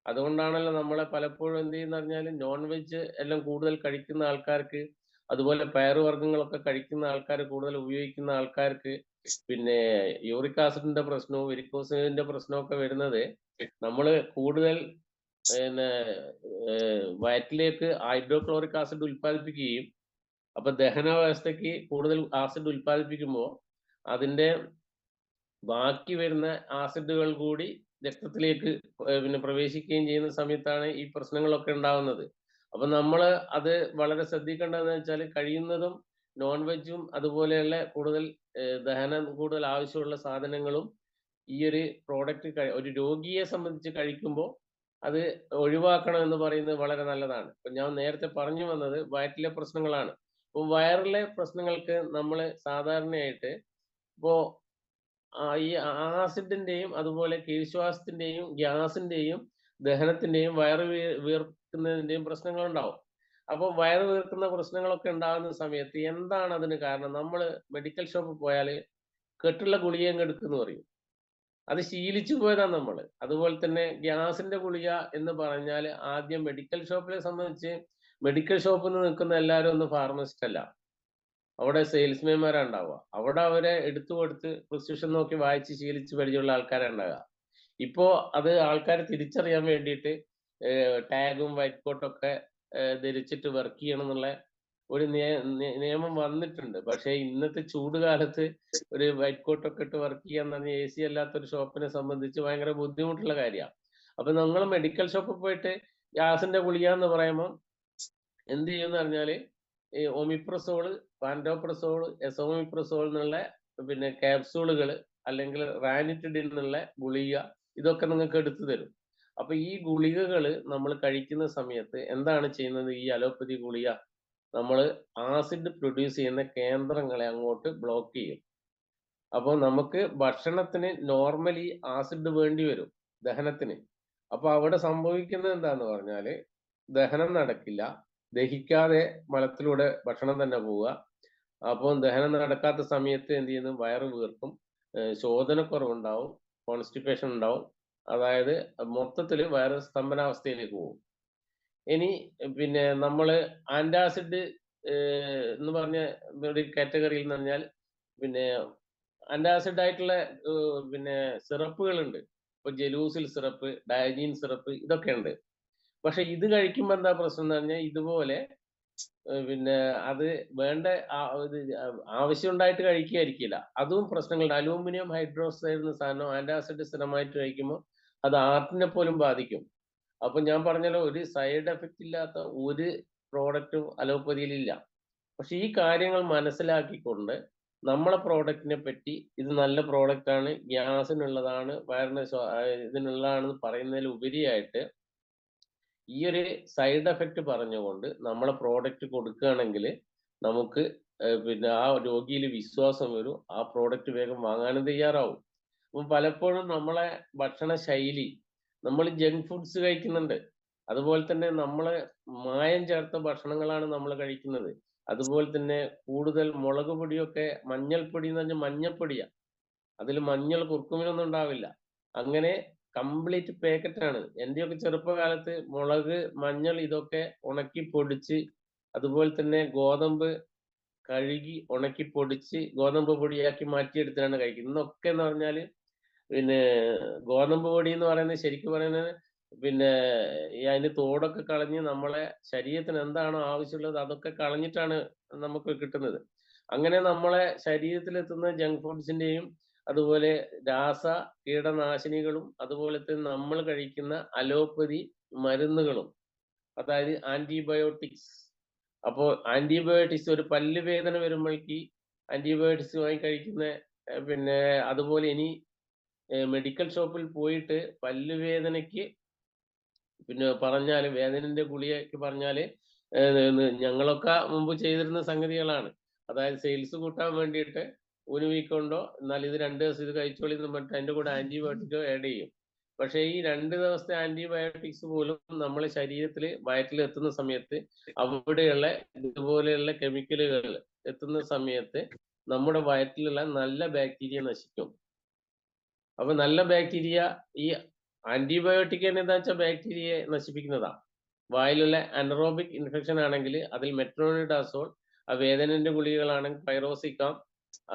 [SPEAKER 1] അതുകൊണ്ടാണല്ലോ നമ്മളെ പലപ്പോഴും എന്ത് ചെയ്യുന്ന പറഞ്ഞാൽ നോൺ വെജ് എല്ലാം കൂടുതൽ കഴിക്കുന്ന ആൾക്കാർക്ക്, അതുപോലെ പയറുവർഗ്ഗങ്ങളൊക്കെ കഴിക്കുന്ന ആൾക്കാർ, കൂടുതൽ ഉപയോഗിക്കുന്ന ആൾക്കാർക്ക് പിന്നെ യൂറിക് ആസിഡിന്റെ പ്രശ്നവും വെരിക്കോസിന്റെ പ്രശ്നമൊക്കെ വരുന്നത് നമ്മൾ കൂടുതൽ പിന്നെ വയറ്റിലേക്ക് ഹൈഡ്രോക്ലോറിക് ആസിഡ് ഉൽപ്പാദിപ്പിക്കുകയും, അപ്പൊ ദഹന വ്യവസ്ഥയ്ക്ക് കൂടുതൽ ആസിഡ് ഉൽപ്പാദിപ്പിക്കുമ്പോൾ അതിന്റെ ബാക്കി വരുന്ന ആസിഡുകൾ കൂടി രക്തത്തിലേക്ക് പിന്നെ പ്രവേശിക്കുകയും ചെയ്യുന്ന സമയത്താണ് ഈ പ്രശ്നങ്ങളൊക്കെ ഉണ്ടാവുന്നത്. അപ്പൊ നമ്മൾ അത് വളരെ ശ്രദ്ധിക്കേണ്ടതെന്ന് വെച്ചാൽ കഴിയുന്നതും നോൺ വെജും അതുപോലെയുള്ള കൂടുതൽ ദഹനം കൂടുതൽ ആവശ്യമുള്ള സാധനങ്ങളും ഈ ഒരു പ്രോഡക്റ്റ് ഒരു രോഗിയെ സംബന്ധിച്ച് കഴിക്കുമ്പോൾ അത് ഒഴിവാക്കണം എന്ന് പറയുന്നത് വളരെ നല്ലതാണ്. ഇപ്പൊ ഞാൻ നേരത്തെ പറഞ്ഞു വന്നത് വയറ്റിലെ പ്രശ്നങ്ങളാണ്. ഇപ്പൊ വയറിലെ പ്രശ്നങ്ങൾക്ക് നമ്മൾ സാധാരണയായിട്ട് ഇപ്പോ ഈ ആസിഡിന്റെയും അതുപോലെ കീഴ്ശ്വാസത്തിന്റെയും ഗ്യാസിന്റെയും ദഹനത്തിന്റെയും വയറ് വീർക്കുന്നതിന്റെയും പ്രശ്നങ്ങളുണ്ടാവും. അപ്പൊ വയറ് വീർക്കുന്ന പ്രശ്നങ്ങളൊക്കെ ഉണ്ടാകുന്ന സമയത്ത് എന്താണ് അതിന് കാരണം? നമ്മൾ മെഡിക്കൽ ഷോപ്പിൽ പോയാൽ കെട്ടുള്ള ഗുളിക അങ്ങ് എടുക്കുമെന്ന് പറയും. അത് ശീലിച്ചു പോയതാണ് നമ്മള്. അതുപോലെ തന്നെ ഗ്യാസിന്റെ ഗുളിക എന്ന് പറഞ്ഞാൽ ആദ്യം മെഡിക്കൽ ഷോപ്പിനെ സംബന്ധിച്ച്, മെഡിക്കൽ ഷോപ്പിൽ നിന്ന് നിൽക്കുന്ന എല്ലാവരും ഒന്നും ഫാർമസിസ്റ്റ് അല്ല. അവിടെ സെയിൽസ്മാൻമാരാ ഉണ്ടാവുക. അവിടെ അവരെ എടുത്തു കൊടുത്ത് പ്രിസ്ക്രിപ്ഷൻ നോക്കി വായിച്ച് ശീലിച്ച് പരിചയമുള്ള ആൾക്കാരാ ഉണ്ടാവുക. ഇപ്പോ അത് ആൾക്കാർ തിരിച്ചറിയാൻ വേണ്ടിയിട്ട് ടാഗും വൈറ്റ് കോട്ടൊക്കെ ധരിച്ചിട്ട് വർക്ക് ചെയ്യണം എന്നുള്ള ഒരു നിയമം വന്നിട്ടുണ്ട്. പക്ഷേ ഇന്നത്തെ ചൂട് കാലത്ത് ഒരു വൈറ്റ് കോട്ടൊക്കെ ഇട്ട് വർക്ക് ചെയ്യാന്ന് പറഞ്ഞാൽ AC അല്ലാത്തൊരു ഷോപ്പിനെ സംബന്ധിച്ച് ഭയങ്കര ബുദ്ധിമുട്ടുള്ള കാര്യമാണ്. അപ്പൊ നമ്മൾ മെഡിക്കൽ ഷോപ്പിൽ പോയിട്ട് ഗ്യാസിന്റെ ഗുളിക എന്ന് പറയുമ്പോൾ എന്ത് ചെയ്യുമെന്ന് പറഞ്ഞാല് ഈ ഒമിപ്രസോൾ, പാൻറ്റോപ്രസോൾ, എസോമിപ്രസോൾ എന്നുള്ള പിന്നെ ക്യാപ്സൂളുകൾ, അല്ലെങ്കിൽ റാനിറ്റിഡിൻ എന്നുള്ള ഗുളിക, ഇതൊക്കെ നിങ്ങൾക്ക് എടുത്തു തരും. അപ്പൊ ഈ ഗുളികകൾ നമ്മൾ കഴിക്കുന്ന സമയത്ത് എന്താണ് ചെയ്യുന്നത്? ഈ അലോപ്പതി ഗുളിക നമ്മൾ ആസിഡ് പ്രൊഡ്യൂസ് ചെയ്യുന്ന കേന്ദ്രങ്ങളെ അങ്ങോട്ട് ബ്ലോക്ക് ചെയ്യും. അപ്പോൾ നമുക്ക് ഭക്ഷണത്തിന് നോർമലി ആസിഡ് വേണ്ടി വരും ദഹനത്തിന്. അപ്പൊ അവിടെ സംഭവിക്കുന്നത് എന്താന്ന് പറഞ്ഞാല് ദഹനം നടക്കില്ല. ദഹിക്കാതെ മലത്തിലൂടെ ഭക്ഷണം തന്നെ പോവുക. അപ്പോൾ ദഹനം നടക്കാത്ത സമയത്ത് എന്ത് ചെയ്യുന്നു? വയറ് വീർക്കും, ശോധനക്കുറവുണ്ടാവും, കോൺസ്റ്റിപ്പേഷൻ ഉണ്ടാവും. അതായത് മൊത്തത്തില് വയറ് സ്തംഭനാവസ്ഥയിലേക്ക് പോകും. ഇനി പിന്നെ നമ്മള് ആന്റാസിഡ് എന്ന് പറഞ്ഞ ഒരു കാറ്റഗറിയിൽ എന്ന് പറഞ്ഞാൽ പിന്നെ ആന്റാസിഡ് ആയിട്ടുള്ള പിന്നെ സിറപ്പുകളുണ്ട്. ഇപ്പൊ ജലൂസിൽ സിറപ്പ്, ഡയജീൻ സിറപ്പ് ഇതൊക്കെ ഉണ്ട്. പക്ഷെ ഇത് കഴിക്കുമ്പോ എന്താ പ്രശ്നം എന്ന് പറഞ്ഞാൽ ഇതുപോലെ പിന്നെ അത് വേണ്ട ഇത് ആവശ്യമുണ്ടായിട്ട് കഴിക്കുകയായിരിക്കില്ല. അതും പ്രശ്നങ്ങളുണ്ട്. അലൂമിനിയം ഹൈഡ്രോക്സൈഡ് എന്ന സാധനം ആന്റാസിഡ് സ്ഥിരമായിട്ട് കഴിക്കുമ്പോൾ അത് ഹാർട്ടിനെ പോലും ബാധിക്കും. അപ്പൊ ഞാൻ പറഞ്ഞല്ലോ, ഒരു സൈഡ് എഫക്റ്റ് ഇല്ലാത്ത ഒരു പ്രോഡക്റ്റും അലോപ്പതിയിലില്ല. പക്ഷെ ഈ കാര്യങ്ങൾ മനസ്സിലാക്കിക്കൊണ്ട് നമ്മളെ പ്രോഡക്റ്റിനെ പറ്റി ഇത് നല്ല പ്രോഡക്റ്റ് ആണ്, ഗ്യാസിനുള്ളതാണ്, വയറിന് ഇതിനുള്ളതാണെന്ന് പറയുന്നതിൽ ഉപരിയായിട്ട് ഈ ഒരു സൈഡ് എഫക്റ്റ് പറഞ്ഞുകൊണ്ട് നമ്മളെ പ്രോഡക്റ്റ് കൊടുക്കുകയാണെങ്കിൽ നമുക്ക് പിന്നെ ആ രോഗിയിൽ വിശ്വാസം വരും, ആ പ്രോഡക്റ്റ് വേഗം വാങ്ങാനും തയ്യാറാവും. അപ്പം പലപ്പോഴും നമ്മളെ ഭക്ഷണ ശൈലി, നമ്മൾ ജങ്ക് ഫുഡ്സ് കഴിക്കുന്നുണ്ട്. അതുപോലെ തന്നെ നമ്മള് മായം ചേർത്ത ഭക്ഷണങ്ങളാണ് നമ്മൾ കഴിക്കുന്നത്. അതുപോലെ തന്നെ കൂടുതൽ മുളക് പൊടിയൊക്കെ, മഞ്ഞൾപ്പൊടി എന്ന് പറഞ്ഞാൽ മഞ്ഞപ്പൊടിയാ. അതിൽ മഞ്ഞൾ കുർക്കുമിനൊന്നും ഉണ്ടാവില്ല. അങ്ങനെ കംപ്ലീറ്റ് പാക്കറ്റ് ആണ്. എന്റെയൊക്കെ ചെറുപ്പകാലത്ത് മുളക്, മഞ്ഞൾ ഇതൊക്കെ ഉണക്കി പൊടിച്ച്, അതുപോലെ തന്നെ ഗോതമ്പ് കഴുകി ഉണക്കി പൊടിച്ച് ഗോതമ്പ് പൊടിയാക്കി മാറ്റിയെടുത്തിട്ടാണ് കഴിക്കുന്നത്. ഇന്നൊക്കെ എന്ന് പറഞ്ഞാല് പിന്നെ ഗോതമ്പ് പൊടി എന്ന് പറയുന്നത് ശരിക്കും പറയുന്നത് പിന്നെ ഈ അതിന്റെ തോടൊക്കെ കളഞ്ഞ് നമ്മളെ ശരീരത്തിന് എന്താണോ ആവശ്യമുള്ളത് അതൊക്കെ കളഞ്ഞിട്ടാണ് നമുക്ക് കിട്ടുന്നത്. അങ്ങനെ നമ്മളെ ശരീരത്തിലെത്തുന്ന ജങ്ക് ഫുഡ്സിന്റെയും അതുപോലെ രാസ കീടനാശിനികളും അതുപോലെ തന്നെ നമ്മൾ കഴിക്കുന്ന അലോപ്പതി മരുന്നുകളും, അതായത് ആന്റിബയോട്ടിക്സ്. അപ്പോൾ ആന്റിബയോട്ടിക്സ്, ഒരു പല്ല് വേദന വരുമ്പോഴേക്ക് ആന്റിബയോട്ടിക്സ് വാങ്ങി കഴിക്കുന്ന പിന്നെ അതുപോലെ ഇനി മെഡിക്കൽ ഷോപ്പിൽ പോയിട്ട് പല്ലുവേദനയ്ക്ക് പിന്നെ പറഞ്ഞാല് വേദനന്റെ ഗുളികയ്ക്ക് പറഞ്ഞാല് ഞങ്ങളൊക്കെ മുമ്പ് ചെയ്തിരുന്ന സംഗതികളാണ്. അതായത് സെയിൽസ് കൂട്ടാൻ വേണ്ടിയിട്ട് ഒരു വീക്ക് കൊണ്ടോ എന്നാൽ ഇത് 2 ദിവസം ഇത് കഴിച്ചോളി എന്ന് പറഞ്ഞിട്ട് അതിന്റെ കൂടെ ആന്റിബയോട്ടിക് ആഡ് ചെയ്യും. പക്ഷേ ഈ 2 ദിവസത്തെ ആന്റിബയോട്ടിക്സ് പോലും നമ്മളെ ശരീരത്തിൽ വയറ്റിൽ എത്തുന്ന സമയത്ത് അവിടെയുള്ള ഇതുപോലെയുള്ള കെമിക്കലുകൾ എത്തുന്ന സമയത്ത് നമ്മുടെ വയറ്റിലുള്ള നല്ല ബാക്ടീരിയ നശിക്കും. അപ്പൊ നല്ല ബാക്ടീരിയ, ഈ ആന്റിബയോട്ടിക് എന്താ വെച്ചാൽ ബാക്ടീരിയയെ നശിപ്പിക്കുന്നതാ. വായിലുള്ള അനറോബിക് ഇൻഫെക്ഷൻ ആണെങ്കിൽ അതിൽ മെട്രോണിഡാസോൾ, ആ വേദനന്റെ ഗുളികകളാണെങ്കിൽ പൈറോസിക്കാം,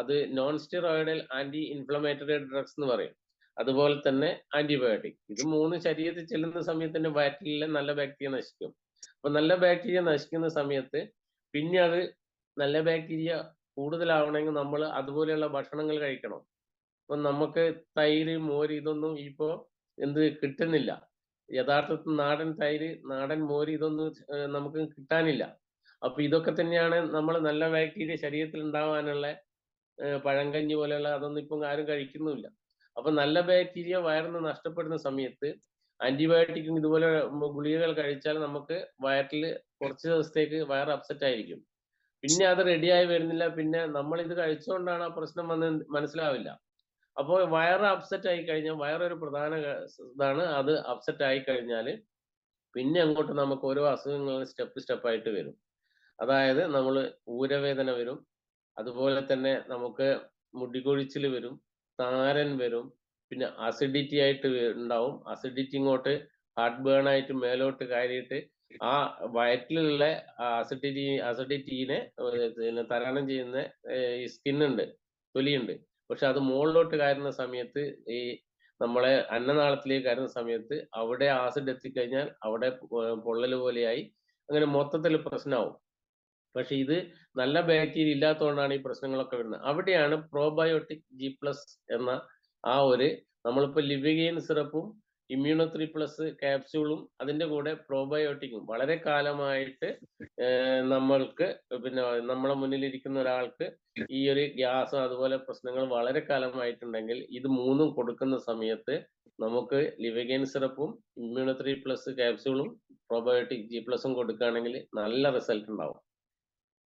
[SPEAKER 1] അത് non steroidal anti inflammatory drugs എന്ന് പറയും. അതുപോലെ തന്നെ ആന്റിബയോട്ടിക്. ഇത് 3 ശരീരത്തിൽ ചെല്ലുന്ന സമയത്ത് തന്നെ വയറ്റിലെ നല്ല ബാക്ടീരിയ നശിക്കും. അപ്പൊ നല്ല ബാക്ടീരിയ നശിക്കുന്ന സമയത്ത് പിന്നെ അത് നല്ല ബാക്ടീരിയ കൂടുതലാവണമെങ്കിൽ നമ്മൾ അതുപോലെയുള്ള ഭക്ഷണങ്ങൾ കഴിക്കണം. ഇപ്പൊ നമുക്ക് തൈര്, മോര് ഇതൊന്നും ഇപ്പോ കിട്ടുന്നില്ല. യഥാർത്ഥത്തിൽ നാടൻ തൈര്, നാടൻ മോര് ഇതൊന്നും നമുക്ക് കിട്ടാനില്ല. അപ്പൊ ഇതൊക്കെ തന്നെയാണ് നമ്മൾ നല്ല ബാക്ടീരിയ ശരീരത്തിൽ ഉണ്ടാവാനുള്ള പഴങ്കഞ്ഞി പോലെയുള്ള അതൊന്നും ഇപ്പം ആരും കഴിക്കുന്നുമില്ല. അപ്പൊ നല്ല ബാക്ടീരിയ വയറിന്ന് നഷ്ടപ്പെടുന്ന സമയത്ത് ആന്റിബയോട്ടിക്കും ഇതുപോലെ ഗുളികകൾ കഴിച്ചാൽ നമുക്ക് വയറ്റിൽ കുറച്ച് ദിവസത്തേക്ക് വയർ അപ്സെറ്റ് ആയിരിക്കും. പിന്നെ അത് റെഡിയായി വരുന്നില്ല. പിന്നെ നമ്മൾ ഇത് കഴിച്ചുകൊണ്ടാണ് ആ പ്രശ്നം വന്നത് മനസ്സിലാവില്ല. അപ്പോൾ വയറ് അപ്സെറ്റ് ആയി കഴിഞ്ഞാൽ, വയറൊരു പ്രധാന ഇതാണ്. അത് അപ്സെറ്റ് ആയി കഴിഞ്ഞാൽ പിന്നെ അങ്ങോട്ട് നമുക്ക് ഓരോ അസുഖങ്ങൾ സ്റ്റെപ്പ് സ്റ്റെപ്പായിട്ട് വരും. അതായത് നമ്മൾ ഊരവേദന വരും, അതുപോലെ തന്നെ നമുക്ക് മുടികൊഴിച്ചിൽ വരും, താരൻ വരും, പിന്നെ അസിഡിറ്റി ആയിട്ട് ഉണ്ടാവും. അസിഡിറ്റി ഇങ്ങോട്ട് ഹാർട്ട് ബേൺ ആയിട്ട് മേലോട്ട് കയറിയിട്ട് ആ വയറ്റിലുള്ള അസിഡിറ്റീനെ പിന്നെ തരണം ചെയ്യുന്ന ഈ സ്കിന്നുണ്ട്, തൊലിയുണ്ട്. പക്ഷെ അത് മുകളിലോട്ട് കയറുന്ന സമയത്ത് ഈ നമ്മളെ അന്നനാളത്തിലേക്ക് കയറുന്ന സമയത്ത് അവിടെ ആസിഡ് എത്തിക്കഴിഞ്ഞാൽ അവിടെ പൊള്ളൽ പോലെയായി അങ്ങനെ മൊത്തത്തിൽ പ്രശ്നമാവും. പക്ഷെ ഇത് നല്ല ബാക്ടീരിയ ഇല്ലാത്തതുകൊണ്ടാണ് ഈ പ്രശ്നങ്ങളൊക്കെ വരുന്നത്. അവിടെയാണ് പ്രോബയോട്ടിക് G+ എന്ന ആ ഒരു നമ്മളിപ്പോൾ ലിവിഗെയിൻ സിറപ്പും ഇമ്മ്യൂണോ3 പ്ലസ് ക്യാപ്സ്യൂളും അതിന്റെ കൂടെ പ്രോബയോട്ടിക്കും വളരെ കാലമായിട്ട് നമ്മൾക്ക് പിന്നെ നമ്മളെ മുന്നിലിരിക്കുന്ന ഒരാൾക്ക് ഈ ഒരു ഗ്യാസ് അതുപോലെ പ്രശ്നങ്ങൾ വളരെ കാലമായിട്ടുണ്ടെങ്കിൽ ഇത് 3ഉം കൊടുക്കുന്ന സമയത്ത് നമുക്ക് ലിവിഗെയിൻ സിറപ്പും ഇമ്മ്യൂണോ3 പ്ലസ് ക്യാപ്സ്യൂളും പ്രോബയോട്ടിക് G+ഉം കൊടുക്കുകയാണെങ്കിൽ നല്ല റിസൾട്ട് ഉണ്ടാവും.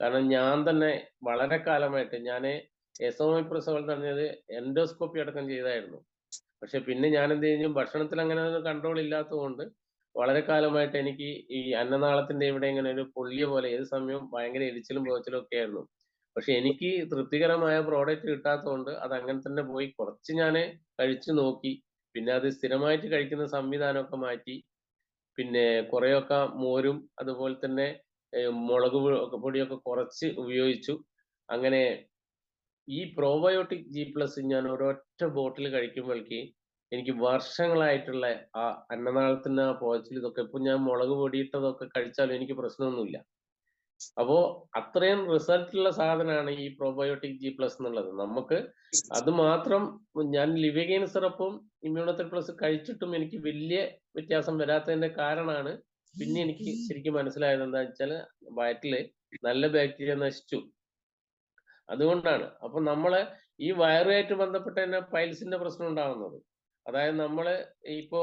[SPEAKER 1] കാരണം ഞാൻ തന്നെ വളരെ കാലമായിട്ട് എസോമിപ്രസോൾ എന്ന് പറഞ്ഞത് എൻഡോസ്കോപ്പി അടക്കം ചെയ്തായിരുന്നു. പക്ഷെ പിന്നെ ഞാൻ എന്ത് ചെയ്യും, ഭക്ഷണത്തിൽ അങ്ങനെ ഒരു കൺട്രോൾ ഇല്ലാത്തതുകൊണ്ട് വളരെ കാലമായിട്ട് എനിക്ക് ഈ അന്നനാളത്തിന്റെ ഇവിടെ ഇങ്ങനെ ഒരു പൊള്ളിയ പോലെ ഏത് സമയവും ഭയങ്കര എരിച്ചിലും പുകച്ചിലും ഒക്കെ ആയിരുന്നു. പക്ഷെ എനിക്ക് തൃപ്തികരമായ പ്രോഡക്റ്റ് കിട്ടാത്തതുകൊണ്ട് അത് അങ്ങനെ തന്നെ പോയി. കുറച്ച് ഞാൻ കഴിച്ചു നോക്കി. പിന്നെ അത് സ്ഥിരമായിട്ട് കഴിക്കുന്ന സംവിധാനമൊക്കെ മാറ്റി. പിന്നെ കുറെയൊക്കെ മോരും അതുപോലെ തന്നെ മുളക് പൊടിയൊക്കെ കുറച്ച് ഉപയോഗിച്ചു. അങ്ങനെ ഈ പ്രോബയോട്ടിക് ജി പ്ലസ് ഞാൻ ഒരൊറ്റ ബോട്ടിൽ കഴിക്കുമ്പോഴേക്ക് എനിക്ക് വർഷങ്ങളായിട്ടുള്ള ആ അന്നനാളത്തിന് ആ പുകച്ചിൽ ഇതൊക്കെ ഇപ്പൊ ഞാൻ മുളക് പൊടിയിട്ടതൊക്കെ കഴിച്ചാലും എനിക്ക് പ്രശ്നമൊന്നുമില്ല. അപ്പോ അത്രയും റിസൾട്ടുള്ള സാധനമാണ് ഈ പ്രോബയോട്ടിക് ജി പ്ലസ് എന്നുള്ളത്. നമുക്ക് അത് മാത്രം ഞാൻ ലിവഗെയിൻ സിറപ്പും ഇമ്മ്യൂണോതെർ പ്ലസ് കഴിച്ചിട്ടും എനിക്ക് വലിയ വ്യത്യാസം വരാത്തതിന്റെ കാരണമാണ് പിന്നെ എനിക്ക് ശരിക്കും മനസ്സിലായത് എന്താ വെച്ചാല് വയറ്റില് നല്ല ബാക്ടീരിയ നശിച്ചു. അതുകൊണ്ടാണ്. അപ്പൊ നമ്മള് ഈ വയറുമായിട്ട് ബന്ധപ്പെട്ട് തന്നെ പൈൽസിന്റെ പ്രശ്നം ഉണ്ടാകുന്നത്. അതായത് നമ്മള് ഇപ്പോ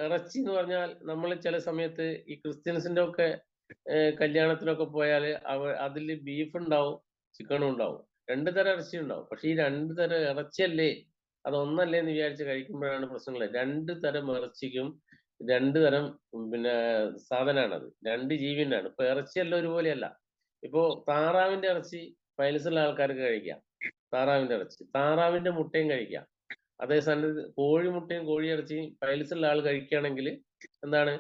[SPEAKER 1] ഇറച്ചി എന്ന് പറഞ്ഞാൽ നമ്മൾ ചില സമയത്ത് ഈ ക്രിസ്ത്യൻസിന്റെ ഒക്കെ കല്യാണത്തിനൊക്കെ പോയാല് അതില് ബീഫ് ഉണ്ടാവും, ചിക്കനും ഉണ്ടാവും. 2 തരം ഇറച്ചി ഉണ്ടാവും. പക്ഷെ ഈ 2 തരം ഇറച്ചിയല്ലേ, അതൊന്നല്ലേ എന്ന് വിചാരിച്ച് കഴിക്കുമ്പോഴാണ് പ്രശ്നങ്ങള്. 2 തരം ഇറച്ചിക്കും 2 തരം പിന്നെ സാധനാണത്. 2 ജീവനാണ്. ഇപ്പൊ ഇറച്ചിയെല്ലാം ഒരുപോലെയല്ല. ഇപ്പോ താറാവിന്റെ ഇറച്ചി പൈൽസുള്ള ആൾക്കാർക്ക് കഴിക്കാം. താറാവിന്റെ ഇറച്ചി. താറാവിന്റെ മുട്ടയും കഴിക്കാം. അതേ സ്ഥാനത്ത് കോഴിമുട്ടയും കോഴിയിറച്ചിയും പൈൽസുള്ള ആൾ കഴിക്കുകയാണെങ്കിൽ എന്താണ്